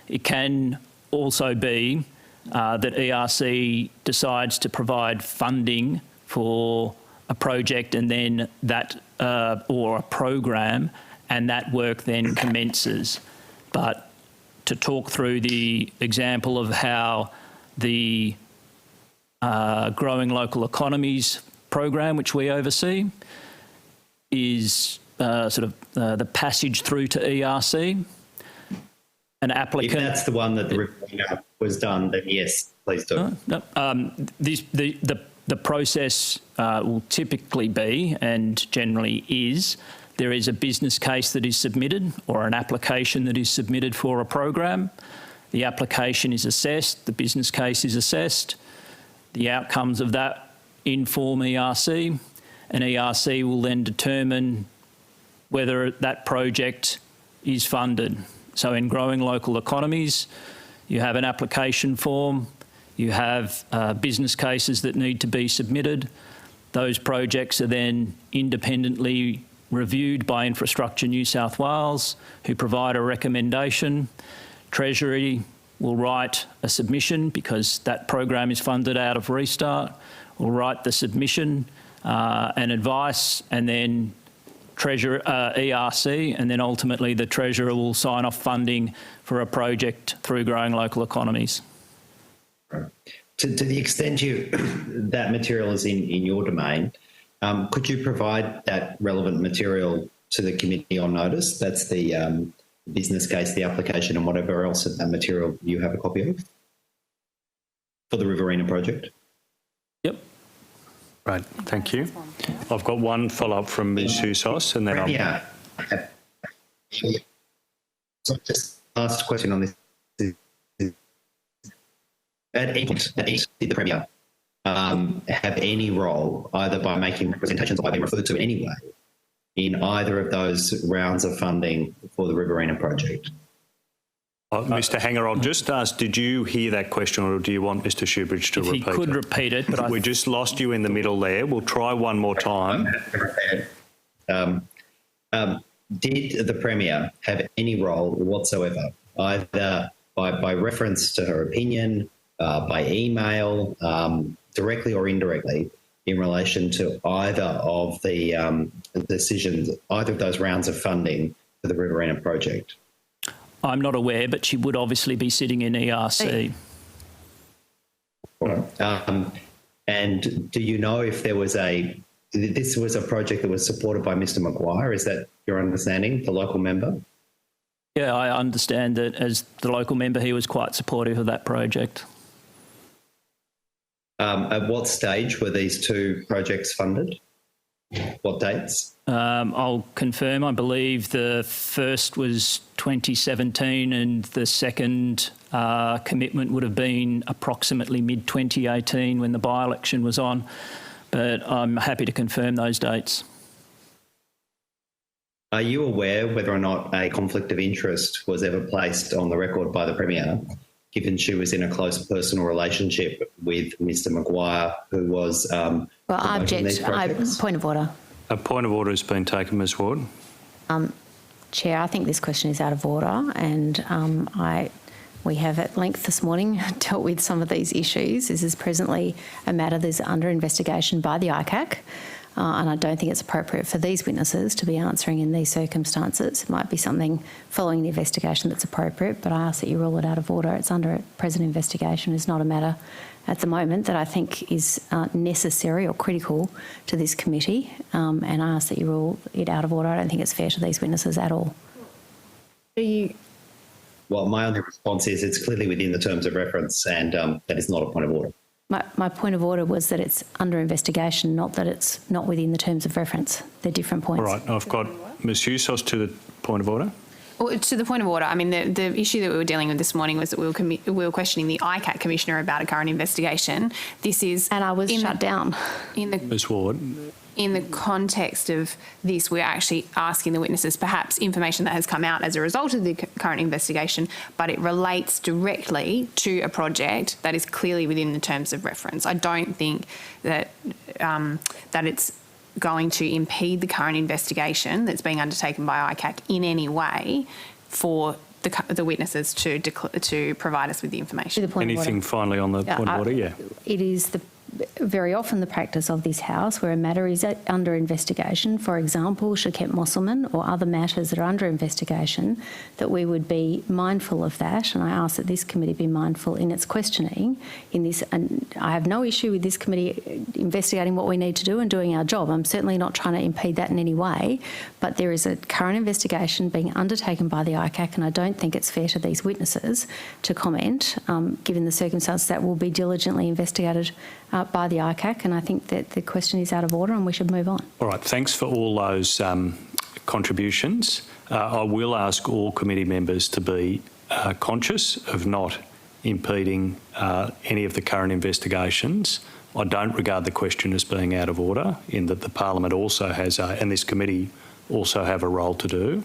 It can also be that ERC decides to provide funding for a project and then that, or a program, and that work then commences. But to talk through the example of how the Growing Local Economies program, which we oversee, is the passage through to ERC. An applicant... If that's the one that the reporting was done, then yes, please do. The process will typically be, and generally is, there is a business case that is submitted or an application that is submitted for a program. The application is assessed, the business case is assessed, the outcomes of that inform ERC, and ERC will then determine whether that project is funded. So in Growing Local Economies, you have an application form, you have business cases that need to be submitted. Those projects are then independently reviewed by Infrastructure New South Wales, who provide a recommendation. Treasury will write a submission because that program is funded out of Restart, will write the submission and advice, and then ERC, and then ultimately the Treasurer will sign off funding for a project through Growing Local Economies. To the extent that material is in your domain, could you provide that relevant material to the committee on notice? That's the business case, the application, and whatever else of that material you have a copy of for the Riverina project. Yep. Right, thank you. I've got one follow-up from Ms. Housos, and then Yeah. So just last question on this. At any point, did the Premier have any role, either by making representations or by being referred to anyway, in either of those rounds of funding for the Riverina project? Mr. Hanger, I'll just ask, did you hear that question, or do you want Mr. Shoebridge to repeat it? If he could repeat it, but we just lost you in the middle there. We'll try one more time. Did the Premier have any role whatsoever, either by reference to her opinion by email, directly or indirectly, in relation to either of the decisions, either of those rounds of funding for the Riverina project? I'm not aware, but she would obviously be sitting in ERC. And do you know if this was a project that was supported by Mr Maguire? Is that your understanding, the local member? Yeah, I understand that as the local member, he was quite supportive of that project. At what stage were these two projects funded? What dates? I'll confirm. I believe the first was 2017 and the second commitment would have been approximately mid-2018 when the by-election was on. But I'm happy to confirm those dates. Are you aware whether or not a conflict of interest was ever placed on the record by the Premier, given she was in a close personal relationship with Mr Maguire, who was Well, I object. Point of order. A point of order has been taken, Ms Ward. Chair, I think this question is out of order, and we have at length this morning dealt with some of these issues. This is presently a matter that is under investigation by the ICAC, and I don't think it's appropriate for these witnesses to be answering in these circumstances. It might be something following the investigation that's appropriate, but I ask that you rule it out of order. It's under present investigation. It's not a matter at the moment that I think is necessary or critical to this committee, and I ask that you rule it out of order. I don't think it's fair to these witnesses at all. Well, my only response is it's clearly within the terms of reference, and that is not a point of order. My point of order was that it's under investigation, not that it's not within the terms of reference. They're different points. All right, I've got Ms Hughes to the point of order. Well, to the point of order, I mean, the issue that we were dealing with this morning was that we were questioning the ICAC Commissioner about a current investigation. This is... And I was shut down. Ms Ward. In the context of this, we're actually asking the witnesses perhaps information that has come out as a result of the current investigation, but it relates directly to a project that is clearly within the terms of reference. I don't think that that it's going to impede the current investigation that's being undertaken by ICAC in any way for the witnesses to provide us with the information. Anything finally on the point of order? Yeah. It is very often the practice of this House where a matter is under investigation, for example, Shaket Mosselman or other matters that are under investigation, that we would be mindful of that, and I ask that this committee be mindful in its questioning in this. And I have no issue with this committee investigating what we need to do and doing our job. I'm certainly not trying to impede that in any way, but there is a current investigation being undertaken by the ICAC, and I don't think it's fair to these witnesses to comment, given the circumstances that will be diligently investigated by the ICAC, and I think that the question is out of order and we should move on. All right, thanks for all those contributions. I will ask all committee members to be conscious of not impeding any of the current investigations. I don't regard the question as being out of order, in that the Parliament also has, and this committee also have a role to do.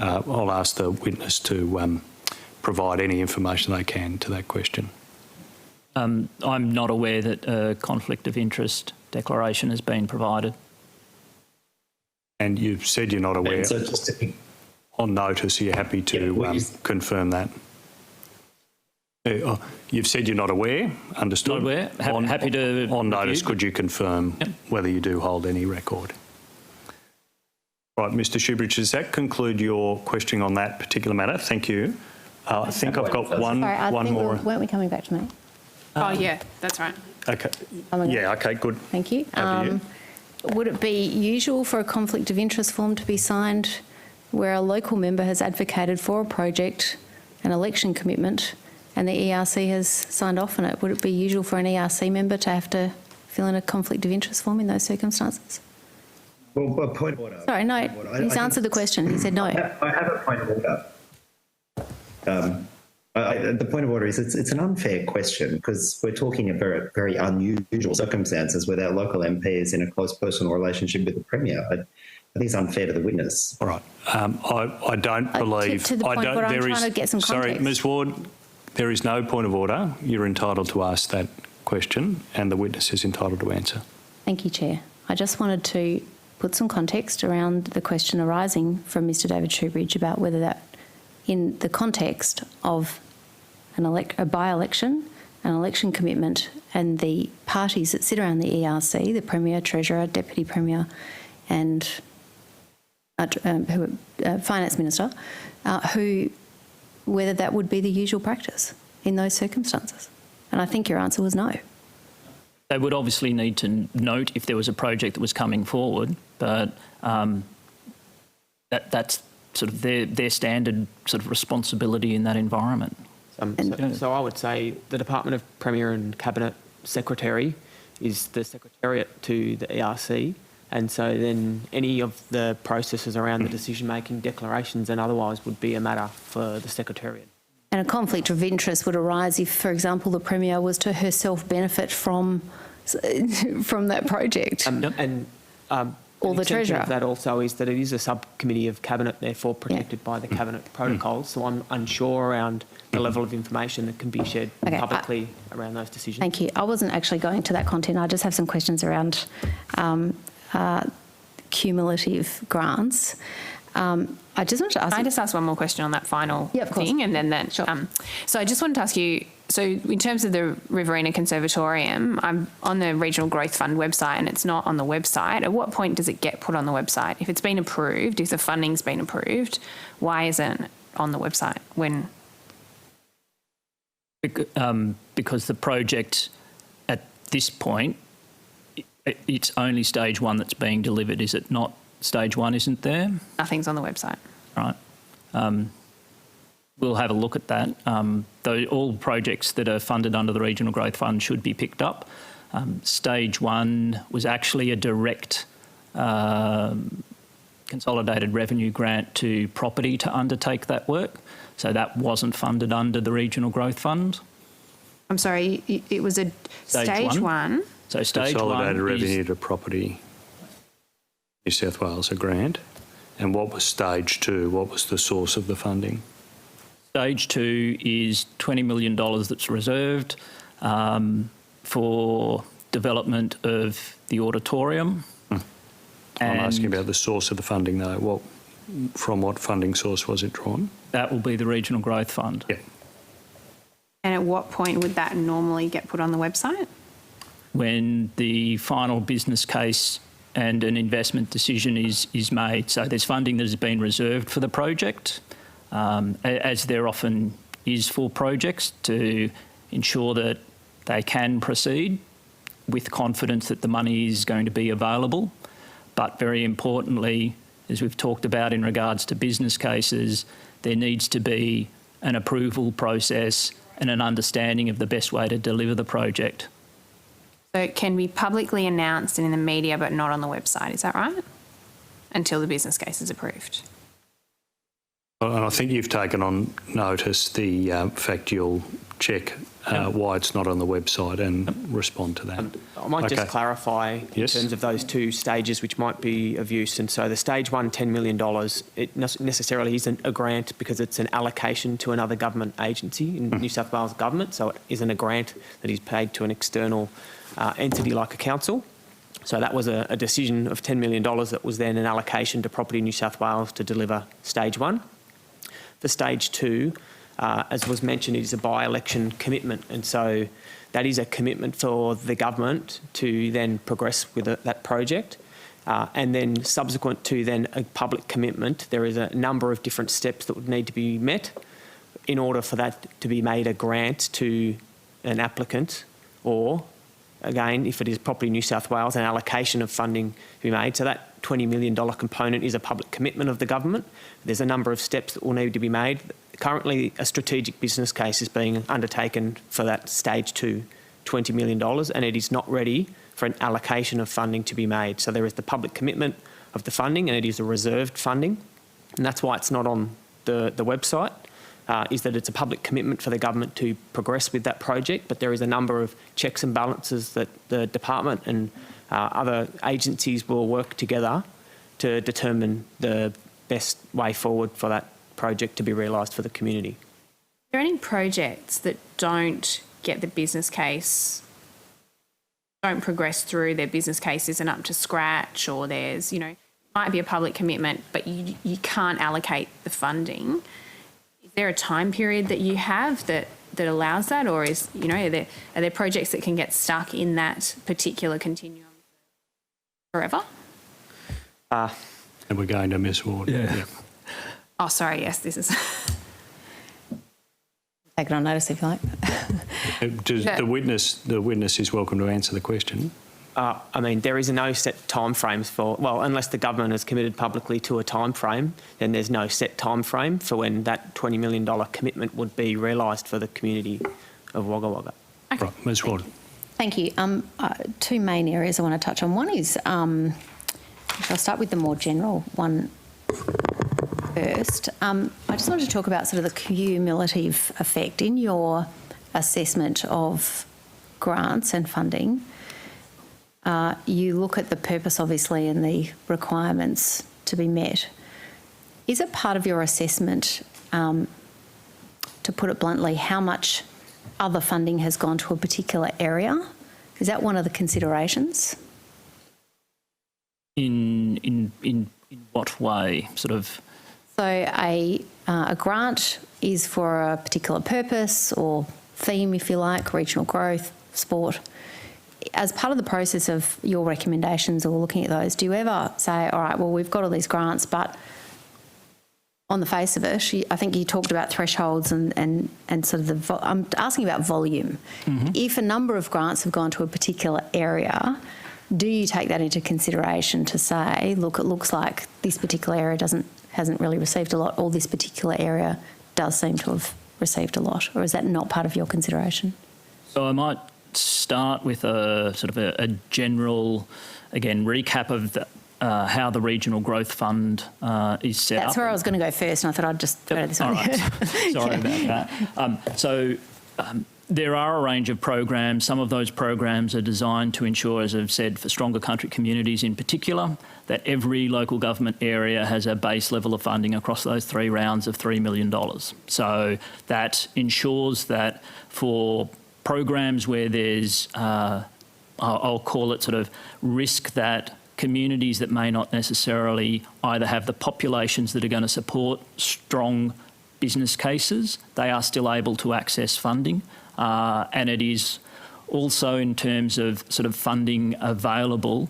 I'll ask the witness to provide any information they can to that question. I'm not aware that a conflict of interest declaration has been provided. And you've said you're not aware. So just on notice, are you happy to confirm that? You've said you're not aware, understood. Not aware, happy to... On notice, could you confirm whether you do hold any record? Right, Mr Shoebridge, does that conclude your questioning on that particular matter? Thank you. I think I've got one more. Weren't we coming back to me? Oh, yeah, that's right. Okay. Yeah, okay, good. Thank you. Would it be usual for a conflict of interest form to be signed where a local member has advocated for a project, an election commitment, and the ERC has signed off on it? Would it be usual for an ERC member to have to fill in a conflict of interest form in those circumstances? Well, point of order. Sorry, no, he's answered the question. He said no. I have a point of order. The point of order is it's an unfair question because we're talking about very, very unusual circumstances where our local MP is in a close personal relationship with the Premier. I think it's unfair to the witness. All right. I don't believe... To the point where I'm trying to get some context. Sorry, Ms Ward, there is no point of order. You're entitled to ask that question and the witness is entitled to answer. Thank you, Chair. I just wanted to put some context around the question arising from Mr David Shoebridge about whether that, in the context of a by-election, an election commitment, and the parties that sit around the ERC, the Premier, Treasurer, Deputy Premier and Finance Minister, whether that would be the usual practice in those circumstances. And I think your answer was no. They would obviously need to note if there was a project that was coming forward, but that's sort of their standard sort of responsibility in that environment. So I would say the Department of Premier and Cabinet Secretary is the Secretariat to the ERC, and so then any of the processes around the decision-making, declarations and otherwise would be a matter for the Secretariat. And a conflict of interest would arise if, for example, the Premier was to herself benefit from that project. Or the Treasurer. That also is that it is a subcommittee of Cabinet, therefore protected by the Cabinet protocols. So I'm unsure around the level of information that can be shared publicly around those decisions. Thank you. I wasn't actually going to that content. I just have some questions around cumulative grants. I just wanted to ask. Can I just ask one more question on that final thing, and then that. Sure. So I just wanted to ask you. So in terms of the Riverina Conservatorium, I'm on the Regional Growth Fund website, and it's not on the website. At what point does it get put on the website? If it's been approved, if the funding's been approved, why isn't it on the website when? Because the project at this point, it's only stage one that's being delivered, is it not? Stage one isn't there? Nothing's on the website. Right. We'll have a look at that. Though all projects that are funded under the Regional Growth Fund should be picked up. Stage one was actually a direct consolidated revenue grant to property to undertake that work. So that wasn't funded under the Regional Growth Fund. I'm sorry, it was a stage one. So stage consolidated one revenue to property, New South Wales, a grant. And what was stage two? What was the source of the funding? Stage two is $20 million that's reserved for development of the auditorium. I'm asking about the source of the funding, though. From what funding source was it drawn? That will be the Regional Growth Fund. Yeah. And at what point would that normally get put on the website? When the final business case and an investment decision is made. So there's funding that has been reserved for the project, as there often is for projects, to ensure that they can proceed with confidence that the money is going to be available. But very importantly, as we've talked about in regards to business cases, there needs to be an approval process and an understanding of the best way to deliver the project. So it can be publicly announced and in the media, but not on the website, is that right? Until the business case is approved. And I think you've taken on notice the fact you'll check why it's not on the website and respond to that. I might just clarify in terms of those two stages which might be of use. And so the stage one, $10 million, it necessarily isn't a grant because it's an allocation to another government agency in New South Wales Government. So it isn't a grant that is paid to an external entity like a council. So that was a decision of $10 million that was then an allocation to Property New South Wales to deliver stage one. For stage two, as was mentioned, it is a by-election commitment, and so that is a commitment for the government to then progress with that project. And then subsequent to then a public commitment, there is a number of different steps that would need to be met in order for that to be made a grant to an applicant, or again, if it is Property New South Wales, an allocation of funding to be made. So that $20 million component is a public commitment of the government. There's a number of steps that will need to be made. Currently, a strategic business case is being undertaken for that stage two, $20 million, and it is not ready for an allocation of funding to be made. So there is the public commitment of the funding, and it is a reserved funding, and that's why it's not on the website. Is that it's a public commitment for the government to progress with that project, but there is a number of checks and balances that the department and other agencies will work together to determine the best way forward for that project to be realised for the community. Are there any projects that don't get the business case, don't progress through, their business case isn't up to scratch, or there's, might be a public commitment, but you can't allocate the funding? Is there a time period that you have that that allows that, or is, you know, are there projects that can get stuck in that particular continuum forever? And we're going to Ms. Ward. Yeah. Oh, sorry. Yes, this is. Take it on notice if you like. The witness is welcome to answer the question. I mean, there is no set time frames for, well, unless the government has committed publicly to a time frame, then there's no set time frame for when that $20 million commitment would be realised for the community of Wagga Wagga. Okay. Right, Ms. Ward. Thank you. Two main areas I want to touch on. One is, I'll start with the more general one first. I just want to talk about sort of the cumulative effect. In your assessment of grants and funding, you look at the purpose, obviously, and the requirements to be met. Is it part of your assessment, to put it bluntly, how much other funding has gone to a particular area? Is that one of the considerations? In what way, sort of? So a grant is for a particular purpose or theme, if you like, regional growth, sport. As part of the process of your recommendations or looking at those, do you ever say, all right, well, we've got all these grants, but on the face of it, I think you talked about thresholds and sort of I'm asking about volume. Mm-hmm. If a number of grants have gone to a particular area, do you take that into consideration to say, look, it looks like this particular area hasn't really received a lot, or this particular area does seem to have received a lot, or is that not part of your consideration? So I might start with a sort of a general, again, recap of how the Regional Growth Fund is set up. That's where I was going to go first, and I thought I'd just go to this one. Right. Sorry about that. There are a range of programs. Some of those programs are designed to ensure, as I've said, for stronger country communities in particular, that every local government area has a base level of funding across those 3 rounds of $3 million. So that ensures that for programs where there's, I'll call it sort of risk that communities that may not necessarily either have the populations that are going to support strong business cases, they are still able to access funding. And it is also in terms of sort of funding available,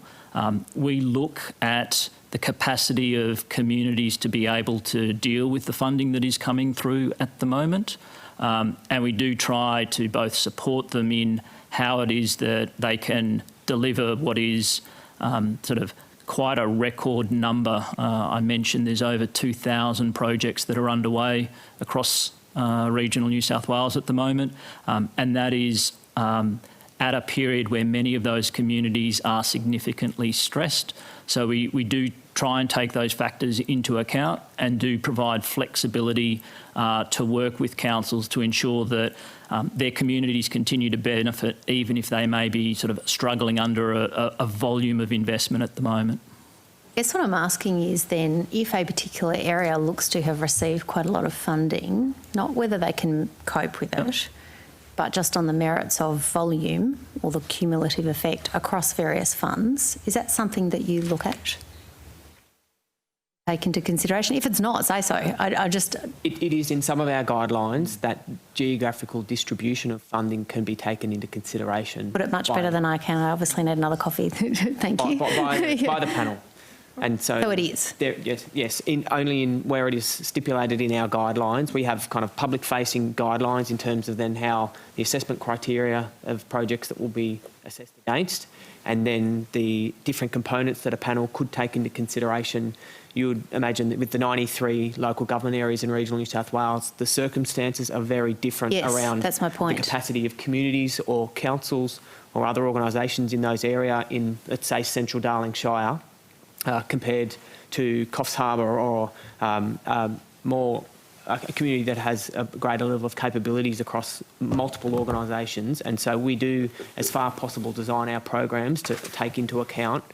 we look at the capacity of communities to be able to deal with the funding that is coming through at the moment. And we do try to both support them in how it is that they can deliver what is sort of quite a record number. I mentioned there's over 2,000 projects that are underway across regional New South Wales at the moment, and that is at a period where many of those communities are significantly stressed. So we do try and take those factors into account and do provide flexibility to work with councils to ensure that their communities continue to benefit even if they may be sort of struggling under a volume of investment at the moment. I guess what I'm asking is then, if a particular area looks to have received quite a lot of funding, not whether they can cope with it, but just on the merits of volume or the cumulative effect across various funds, is that something that you look at? Take into consideration? If it's not, say so. It is in some of our guidelines that geographical distribution of funding can be taken into consideration. Put it much better than I can. I obviously need another coffee. Thank you. By the panel. And so it is? Yes. Only in where it is stipulated in our guidelines. We have kind of public-facing guidelines in terms of then how the assessment criteria of projects that will be assessed against, and then the different components that a panel could take into consideration. You would imagine that with the 93 local government areas in regional New South Wales, the circumstances are very different around that's my point. The capacity of communities or councils or other organisations in those areas in, let's say, central Darling Shire, compared to Coffs Harbour or more a community that has a greater level of capabilities across multiple organisations. And so we do, as far as possible, design our programs to take into account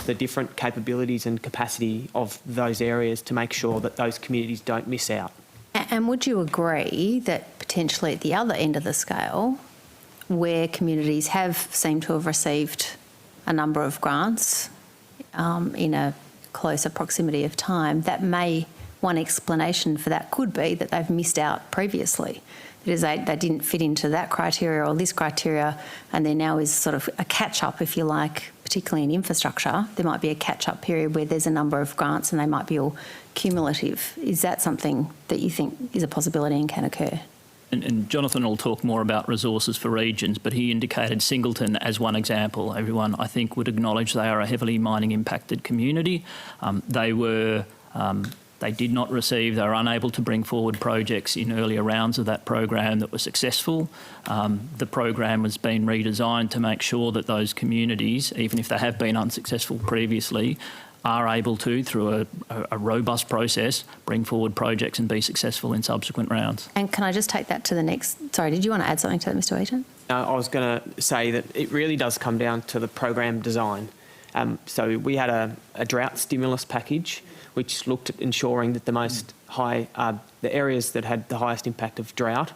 the different capabilities and capacity of those areas to make sure that those communities don't miss out. And would you agree that potentially at the other end of the scale, where communities have seemed to have received a number of grants in a closer proximity of time, that one explanation for that could be that they've missed out previously. they didn't fit into that criteria or this criteria, and there now is sort of a catch-up, if you like, particularly in infrastructure. There might be a catch-up period where there's a number of grants and they might be all cumulative. Is that something that you think is a possibility and can occur? And Jonathan will talk more about resources for regions, but he indicated Singleton as one example. Everyone, I think, would acknowledge they are a heavily mining impacted community. They did not receive, they were unable to bring forward projects in earlier rounds of that program that were successful. The program has been redesigned to make sure that those communities, even if they have been unsuccessful previously, are able to, through a robust process, bring forward projects and be successful in subsequent rounds. And can I just take that to the next... Sorry, did you want to add something to that, Mr Wheaton? I was going to say that it really does come down to the program design. So we had a drought stimulus package which looked at ensuring that the areas that had the highest impact of drought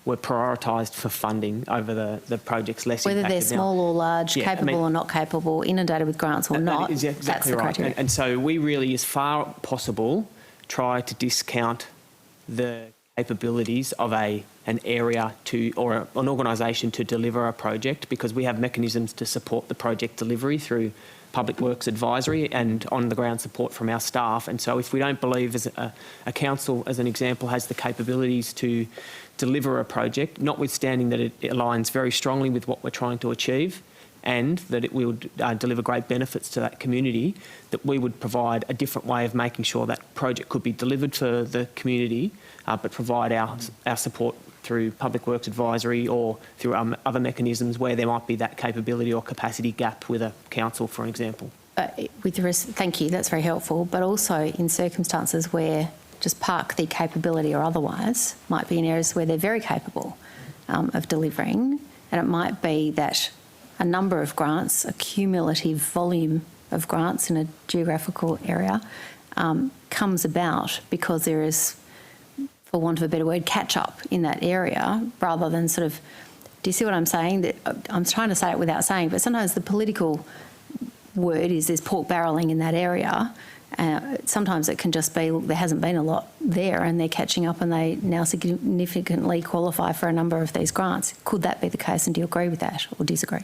were prioritised for funding over the projects less impacted. Whether they're small or large, capable or not capable, inundated with grants or not, that is exactly that's the right. criteria. And so we really, as far as possible, try to discount the capabilities of an area or an organisation to deliver a project, because we have mechanisms to support the project delivery through Public Works advisory and on-the-ground support from our staff. And so if we don't believe as a council, as an example, has the capabilities to deliver a project, notwithstanding that it aligns very strongly with what we're trying to achieve and that it will deliver great benefits to that community, that we would provide a different way of making sure that project could be delivered for the community, but provide our support through Public Works advisory or through other mechanisms where there might be that capability or capacity gap with a council, for example. Thank you, that's very helpful. But also in circumstances where just park the capability or otherwise might be in areas where they're very capable of delivering, and it might be that a number of grants, a cumulative volume of grants in a geographical area comes about because there is, for want of a better word, catch up in that area, rather than sort of, do you see what I'm saying? That I'm trying to say it without saying, but sometimes the political word is there's pork barrelling in that area. Sometimes it can just be, look, there hasn't been a lot there and they're catching up and they now significantly qualify for a number of these grants. Could that be the case, and do you agree with that or disagree?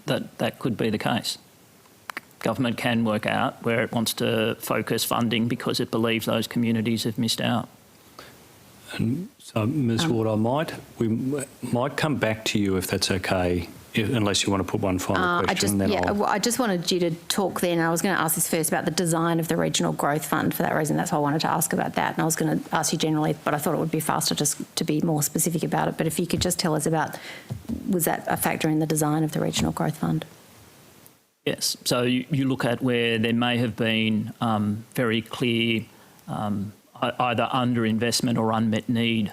That could be the case. Government can work out where it wants to focus funding because it believes those communities have missed out. And so, Ms Ward, we might come back to you if that's okay, unless you want to put one final question. I just wanted you to talk then. I was going to ask this first about the design of the Regional Growth Fund. For that reason, that's why I wanted to ask about that. And I was going to ask you generally, but I thought it would be faster just to be more specific about it. But if you could just tell us about, was that a factor in the design of the Regional Growth Fund? Yes. So you look at where there may have been very clear either underinvestment or unmet need.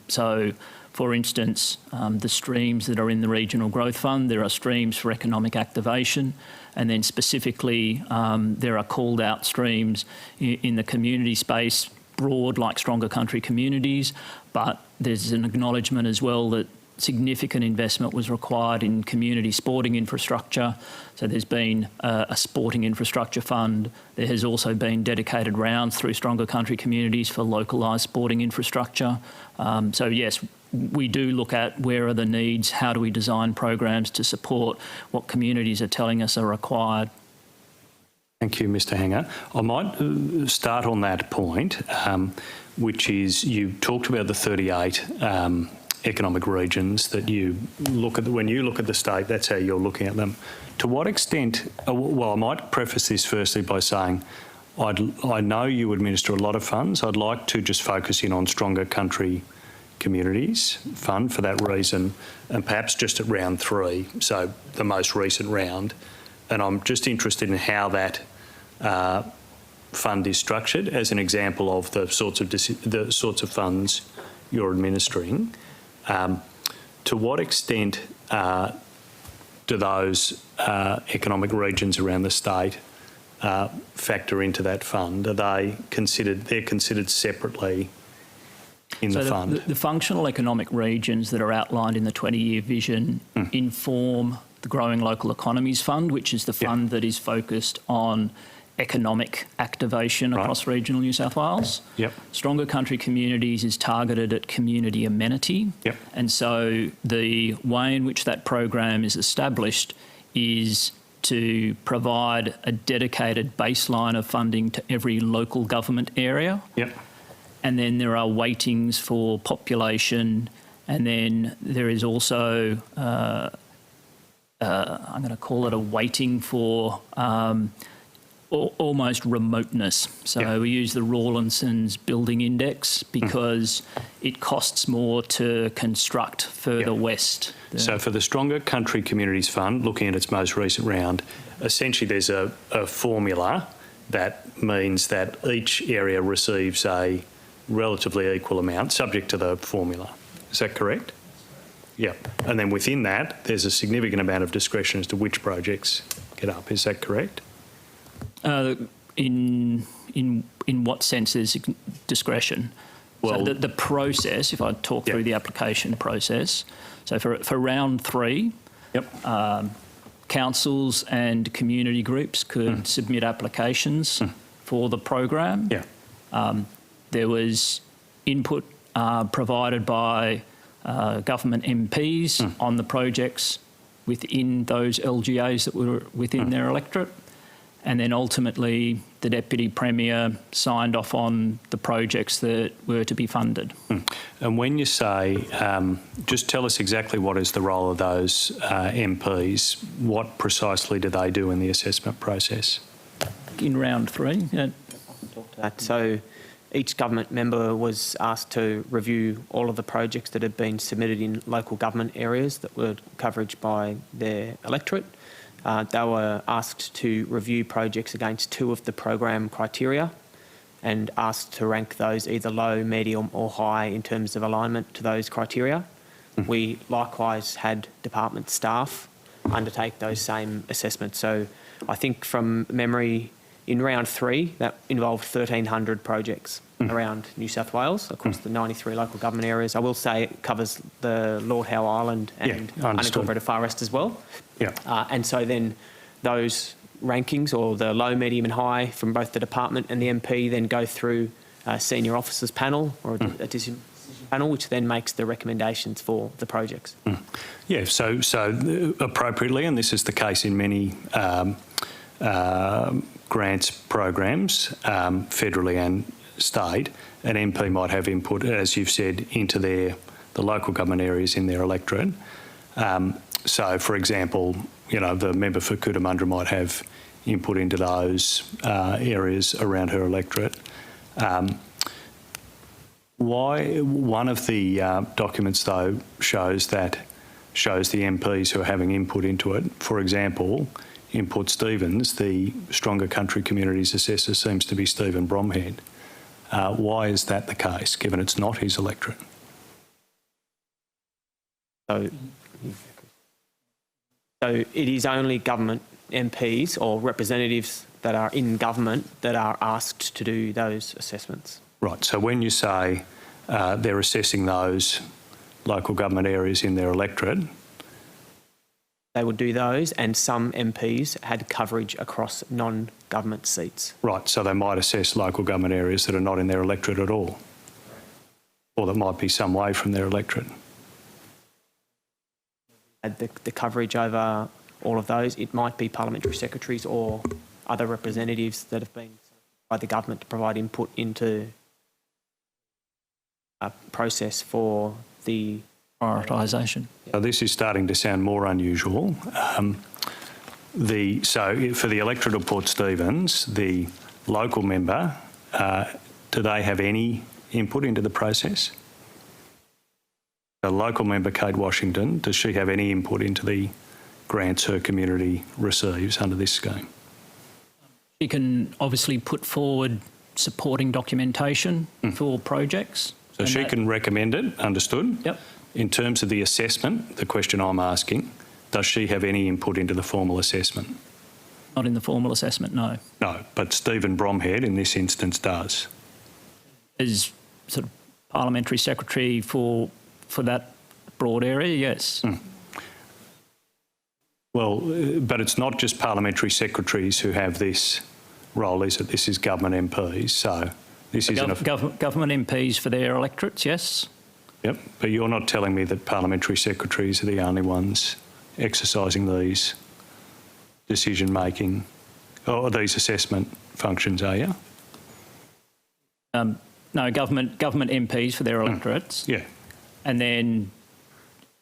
So, for instance, the streams that are in the Regional Growth Fund, there are streams for economic activation, and then specifically there are called out streams in the community space, broad like stronger country communities, but there's an acknowledgement as well that significant investment was required in community sporting infrastructure. So there's been a sporting infrastructure fund. There has also been dedicated rounds through stronger country communities for localised sporting infrastructure. So yes, we do look at where are the needs, how do we design programs to support what communities are telling us are required. Thank you, Mr Hanger. I might start on that point, which is you talked about the 38 economic regions that you look at. When you look at the state, that's how you're looking at them. To what extent, well, I might preface this firstly by saying I know you administer a lot of funds. I'd like to just focus in on stronger country communities fund for that reason, and perhaps just at round 3, so the most recent round. And I'm just interested in how that fund is structured as an example of the sorts of funds you're administering. To what extent do those economic regions around the state factor into that fund? Are they considered? They're considered separately in the fund. The functional economic regions that are outlined in the 20-year vision inform the Growing Local Economies Fund, which is the fund that is focused on economic activation Right. across regional New South Wales. Yep. Stronger Country Communities is targeted at community amenity. Yep. And so the way in which that program is established is to provide a dedicated baseline of funding to every local government area. Yep. And then there are weightings for population, and then there is also, I'm going to call it a weighting for almost remoteness. So Yep. we use the Rawlinson's building index because it costs more to construct further Yep. west. So for the Stronger Country Communities Fund, looking at its most recent round, essentially there's a formula that means that each area receives a relatively equal amount, subject to the formula. Is that correct? Yeah. And then within that, there's a significant amount of discretion as to which projects get up. Is that correct? In what sense is discretion? Well, so the process, if I talk Yep. through the application process, so for round 3, Yep. councils and community groups could submit applications for the program. Yeah. There was input provided by government MPs on the projects within those LGAs that were within their electorate. And then ultimately the Deputy Premier signed off on the projects that were to be funded. And when you say, just tell us exactly what is the role of those MPs, what precisely do they do in the assessment process? In round 3, yeah. Talk to that. So each government member was asked to review all of the projects that had been submitted in local government areas that were coverage by their electorate. They were asked to review projects against 2 of the program criteria and asked to rank those either low, medium or high in terms of alignment to those criteria. We likewise had department staff undertake those same assessments. So I think from memory, in round 3, that involved 1,300 projects around New South Wales across the 93 local government areas. I will say it covers the Lord Howe Island and unincorporated Far West as well. Yeah. And so then those rankings, or the low, medium and high from both the department and the MP, then go through a senior officers panel or a decision panel, which then makes the recommendations for the projects. Yeah, so appropriately, and this is the case in many grants programs, federally and state, an MP might have input, as you've said, into the local government areas in their electorate. So, for example, the member for Cootamundra might have input into those areas around her electorate. One of the documents, though, shows the MPs who are having input into it. For example, in Port Stephens, the Stronger Country Communities assessor seems to be Stephen Bromhead. Why is that the case, given it's not his electorate? So it is only government MPs or representatives that are in government that are asked to do those assessments. Right, so when you say they're assessing those local government areas in their electorate, they would do those, and some MPs had coverage across non-government seats. right, so they might assess local government areas that are not in their electorate at all, or that might be some way from their electorate. Had the coverage over all of those. It might be parliamentary secretaries or other representatives that have been by the government to provide input into a process for the Prioritisation. So this is starting to sound more unusual. So for the electorate of Port Stephens, the local member, do they have any input into the process? The local member, Kate Washington, does she have any input into the grants her community receives under this scheme? She can obviously put forward supporting documentation for projects. So she can recommend it, understood? Yep. In terms of the assessment, the question I'm asking, does she have any input into the formal assessment? Not in the formal assessment, no. No, but Stephen Bromhead in this instance does. As sort of parliamentary secretary for that broad area, yes. Well, but it's not just parliamentary secretaries who have this role is that this is government MPs, so this isn't a... Government MPs for their electorates, yes. Yep, but you're not telling me that parliamentary secretaries are the only ones exercising these decision-making or these assessment functions, are you? No, government MPs for their electorates. Yeah. And then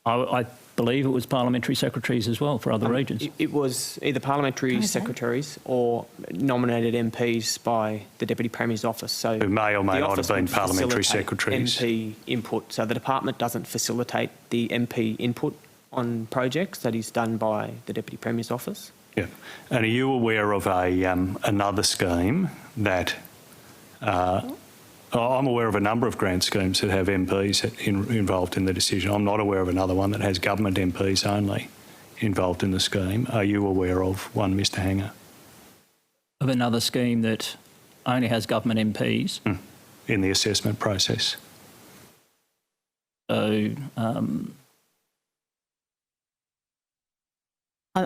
I believe it was parliamentary secretaries as well for other regions. It was either parliamentary secretaries or nominated MPs by the Deputy Premier's office. So Who may or may the not have office been would parliamentary facilitate secretaries. MP input. So the department doesn't facilitate the MP input on projects. That is done by the Deputy Premier's office. Yeah. And are you aware of another scheme that... I'm aware of a number of grant schemes that have MPs involved in the decision. I'm not aware of another one that has government MPs only involved in the scheme. Are you aware of one, Mr Hanger? Of another scheme that only has government MPs? In the assessment process? So...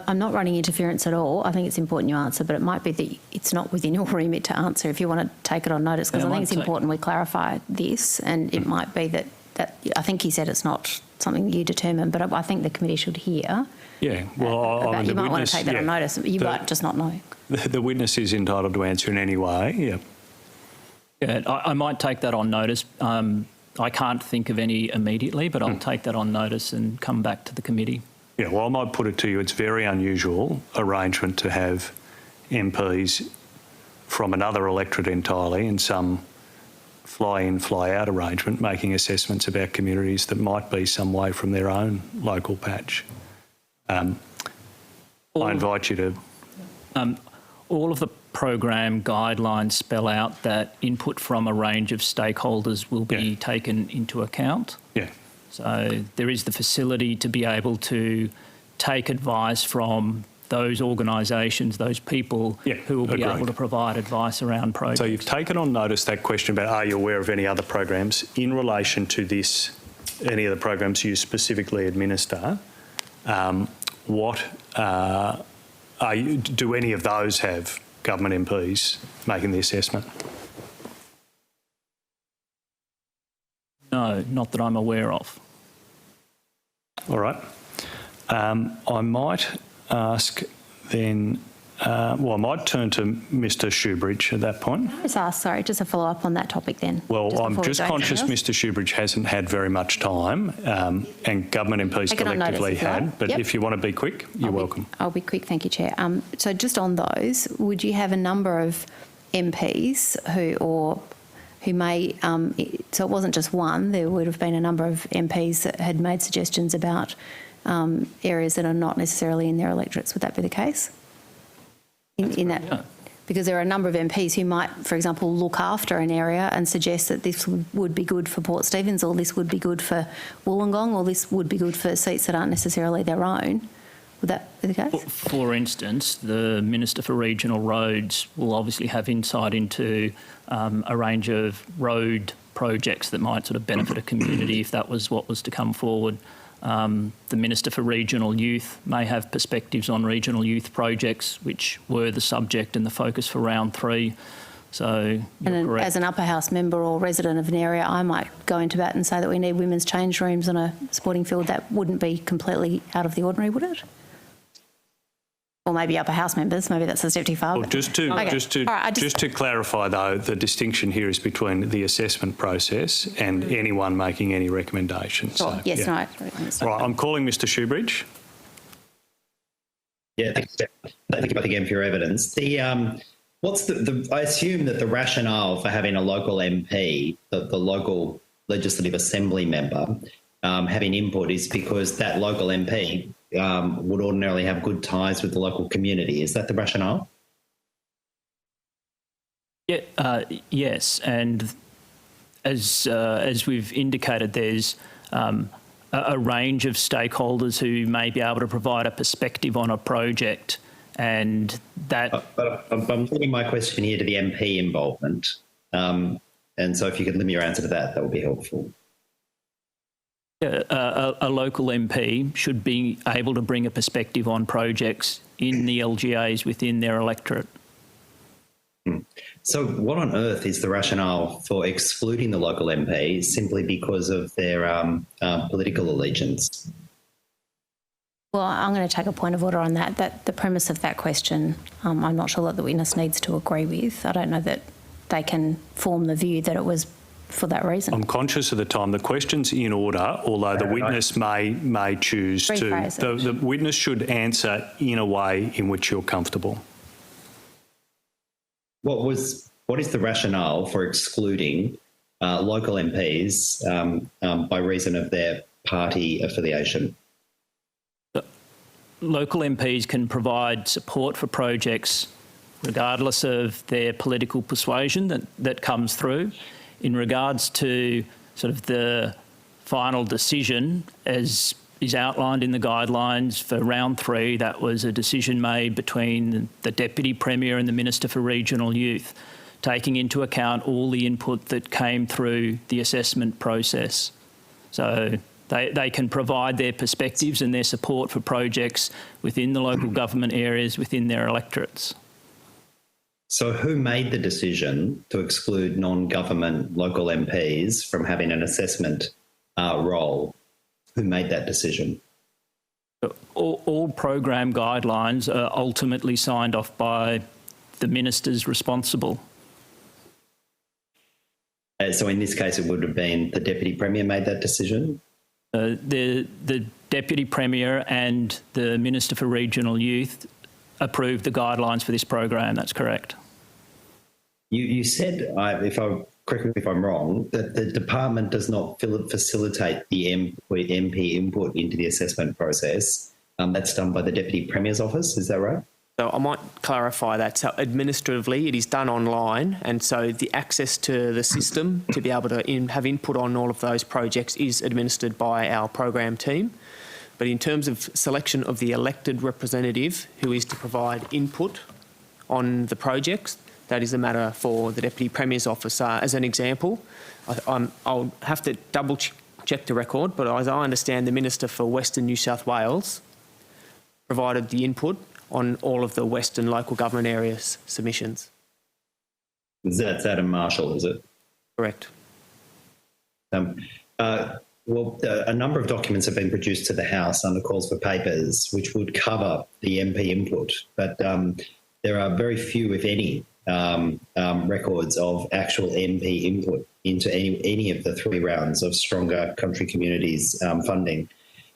I'm not running interference at all. I think it's important you answer, but it might be that it's not within your remit to answer if you want to take it on notice, because I think it's important we clarify this, and it might be that I think he said it's not something you determine, but I think the committee should hear. Yeah, well, you might want to take that on notice. You might just not know. The witness is entitled to answer in any way, yeah. Yeah, I might take that on notice. I can't think of any immediately, but I'll take that on notice and come back to the committee. Yeah, well, I might put it to you, it's very unusual arrangement to have MPs from another electorate entirely in some fly-in, fly-out arrangement making assessments about communities that might be some way from their own local patch. I invite you to... all of the program guidelines spell out that input from a range of stakeholders will be taken into account. Yeah. So there is the facility to be able to take advice from those organisations, those people who will be able to provide advice around projects. So you've taken on notice that question about are you aware of any other programs in relation to this, any of the programs you specifically administer, do any of those have government MPs making the assessment? No, not that I'm aware of. All right. I might ask then, I might turn to Mr Shoebridge at that point. Can I just ask, sorry, just a follow-up on that topic then? Well, I'm just conscious Mr Shoebridge hasn't had very much time and government MPs collectively had, but if you want to be quick, you're welcome. I'll be quick, thank you, Chair. So just on those, would you have a number of MPs who may, so it wasn't just one, there would have been a number of MPs that had made suggestions about areas that are not necessarily in their electorates. Would that be the case? Because there are a number of MPs who might, for example, look after an area and suggest that this would be good for Port Stephens, or this would be good for Wollongong, or this would be good for seats that aren't necessarily their own. Would that be the case? For instance, the Minister for Regional Roads will obviously have insight into a range of road projects that might sort of benefit a community if that was what was to come forward. The Minister for Regional Youth may have perspectives on regional youth projects, which were the subject and the focus for round 3. So, as an upper house member or resident of an area, I might go into bat and say that we need women's change rooms on a sporting field. That wouldn't be completely out of the ordinary, would it? Or maybe upper house members, maybe that's a step too far. Well, just to clarify though, the distinction here is between the assessment process and anyone making any recommendations. Sure. So, yes, yeah. No. Right, I'm calling Mr Shoebridge. Yeah, thank you both again for your evidence. I assume that the rationale for having a local MP, the local legislative assembly member, having input is because that local MP would ordinarily have good ties with the local community. Is that the rationale? Yeah, yes, and as we've indicated, there's a range of stakeholders who may be able to provide a perspective on a project, and that... But I'm putting my question here to the MP involvement, and so if you could limit your answer to that, that would be helpful. A local MP should be able to bring a perspective on projects in the LGAs within their electorate. So what on earth is the rationale for excluding the local MP simply because of their political allegiance? Well, I'm going to take a point of order on that. That the premise of that question, I'm not sure that the witness needs to agree with. I don't know that they can form the view that it was for that reason. I'm conscious of the time. The question's in order, although the witness may choose to. The witness should answer in a way in which you're comfortable. What is the rationale for excluding local MPs by reason of their party affiliation? Local MPs can provide support for projects regardless of their political persuasion that comes through. In regards to sort of the final decision, as is outlined in the guidelines for round 3, that was a decision made between the Deputy Premier and the Minister for Regional Youth, taking into account all the input that came through the assessment process. So they can provide their perspectives and their support for projects within the local government areas, within their electorates. So who made the decision to exclude non-government local MPs from having an assessment role? Who made that decision? All program guidelines are ultimately signed off by the ministers responsible. So in this case, it would have been the Deputy Premier made that decision? The Deputy Premier and the Minister for Regional Youth approved the guidelines for this program. That's correct. You said, correct me if I'm wrong, that the department does not facilitate the MP input into the assessment process. That's done by the Deputy Premier's office, is that right? So I might clarify that. So administratively, it is done online, and so the access to the system to be able to have input on all of those projects is administered by our program team. But in terms of selection of the elected representative who is to provide input on the projects, that is a matter for the Deputy Premier's office. As an example, I'll have to double check the record, but as I understand, the Minister for Western New South Wales provided the input on all of the Western local government areas submissions. That's Adam Marshall, is it? Correct. Well, a number of documents have been produced to the House under calls for papers, which would cover the MP input, but there are very few, if any, records of actual MP input into any of the 3 rounds of Stronger Country Communities funding.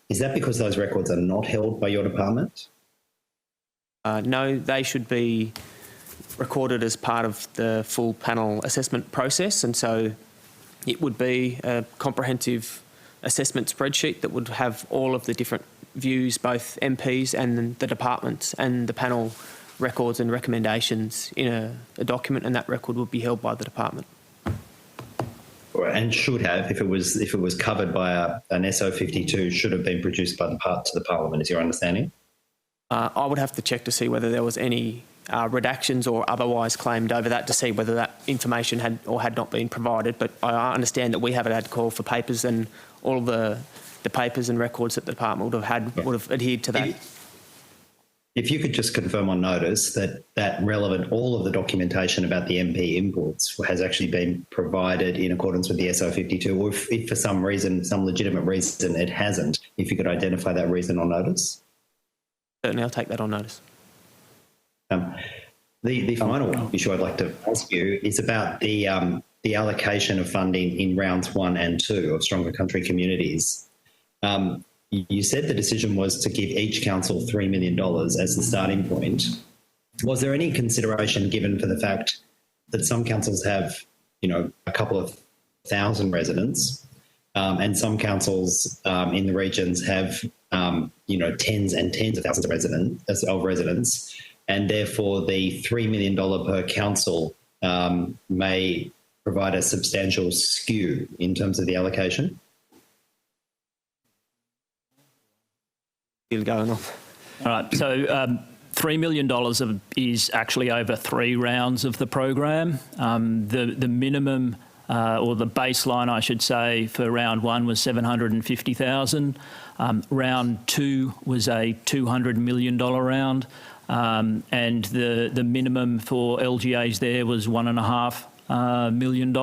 Is that because those records are not held by your department? No, they should be recorded as part of the full panel assessment process, and so it would be a comprehensive assessment spreadsheet that would have all of the different views, both MPs and the departments and the panel records and recommendations in a document, and that record would be held by the department. And should have, if it was covered by an SO 52, should have been produced by to the Parliament, is your understanding? I would have to check to see whether there was any redactions or otherwise claimed over that to see whether that information had or had not been provided. But I understand that we haven't had call for papers, and all the papers and records that the department would have adhered to that. If you could just confirm on notice that relevant, all of the documentation about the MP inputs has actually been provided in accordance with the SO 52, or if for some reason, some legitimate reason it hasn't, if you could identify that reason on notice. Certainly, I'll take that on notice. The final issue I'd like to ask you is about the allocation of funding in rounds 1 and 2 of Stronger Country Communities. You said the decision was to give each council $3 million as the starting point. Was there any consideration given for the fact that some councils have, a couple of thousand residents, and some councils in the regions have, tens and tens of thousands of residents, and therefore the $3 million per council may provide a substantial skew in terms of the allocation? Going on. All right, so $3 million is actually over 3 rounds of the program. The minimum or the baseline, I should say, for round 1 was $750,000. Round 2 was a $200 million round. and the minimum for LGAs there was $1.5 million.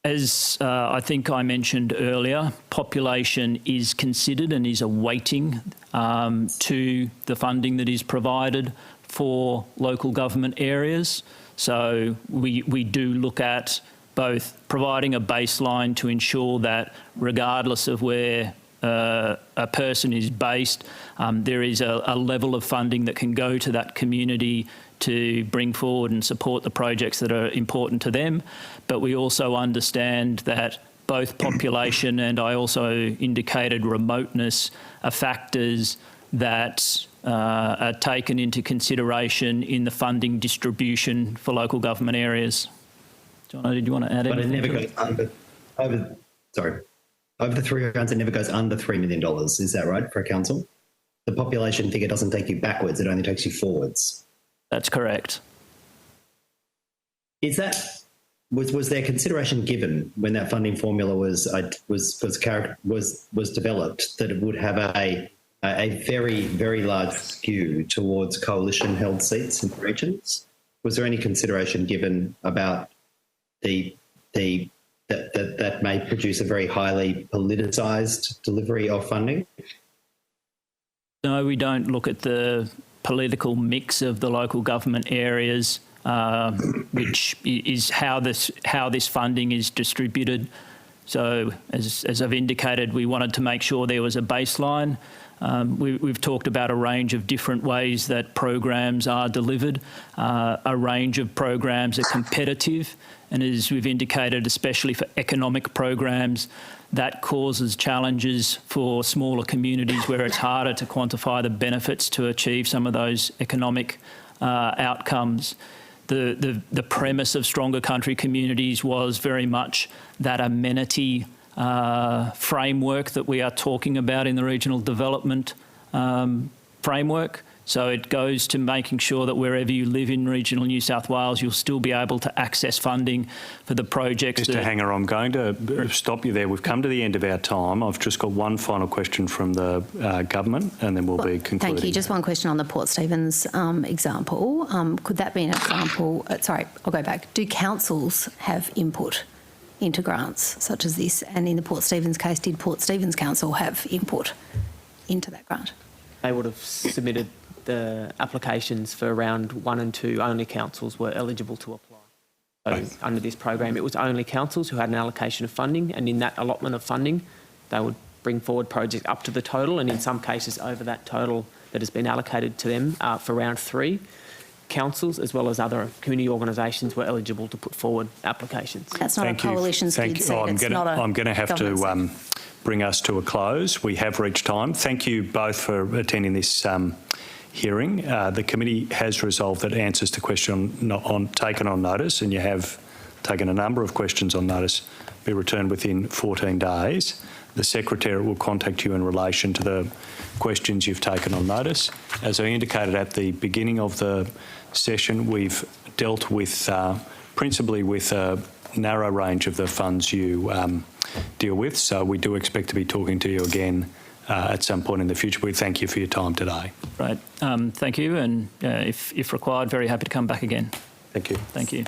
As I think I mentioned earlier, population is considered and is a weighting to the funding that is provided for local government areas. So we do look at both providing a baseline to ensure that regardless of where a person is based, there is a level of funding that can go to that community to bring forward and support the projects that are important to them. But we also understand that both population and I also indicated remoteness are factors that are taken into consideration in the funding distribution for local government areas. Jono, did you want to add anything? But it never goes over the 3 rounds, it never goes under $3 million. Is that right for a council? The population figure doesn't take you backwards, it only takes you forwards. That's correct. Is that was there consideration given when that funding formula was developed that it would have a very, very large skew towards coalition held seats in regions? Was there any consideration given about that may produce a very highly politicised delivery of funding? No, we don't look at the political mix of the local government areas, which is how this funding is distributed. So as I've indicated, we wanted to make sure there was a baseline. We've talked about a range of different ways that programs are delivered. A range of programs are competitive, and as we've indicated, especially for economic programs, that causes challenges for smaller communities where it's harder to quantify the benefits to achieve some of those economic outcomes. The premise of Stronger Country Communities was very much that amenity framework that we are talking about in the regional development framework. So it goes to making sure that wherever you live in regional New South Wales, you'll still be able to access funding for the projects. Mr. Hanger, I'm going to stop you there. We've come to the end of our time. I've just got one final question from the government and then we'll be concluding. Thank you. Just one question on the Port Stephens example. Could that be an example? Sorry, I'll go back. Do councils have input into grants such as this? And in the Port Stephens case, did Port Stephens Council have input into that grant? They would have submitted the applications for round 1 and 2. Only councils were eligible to apply. So under this program, it was only councils who had an allocation of funding, and in that allotment of funding, they would bring forward projects up to the total, and in some cases over that total that has been allocated to them for round 3. Councils as well as other community organisations were eligible to put forward applications. That's not a coalition skid seat. I'm going to have to bring us to a close. We have reached time. Thank you both for attending this hearing. The committee has resolved that answers to questions taken on notice, and you have taken a number of questions on notice, be returned within 14 days. The Secretariat will contact you in relation to the questions you've taken on notice. As I indicated at the beginning of the session, we've dealt with principally with a narrow range of the funds you deal with, so we do expect to be talking to you again at some point in the future. We thank you for your time today. Right. Thank you, and if required, very happy to come back again. Thank you. Thank you.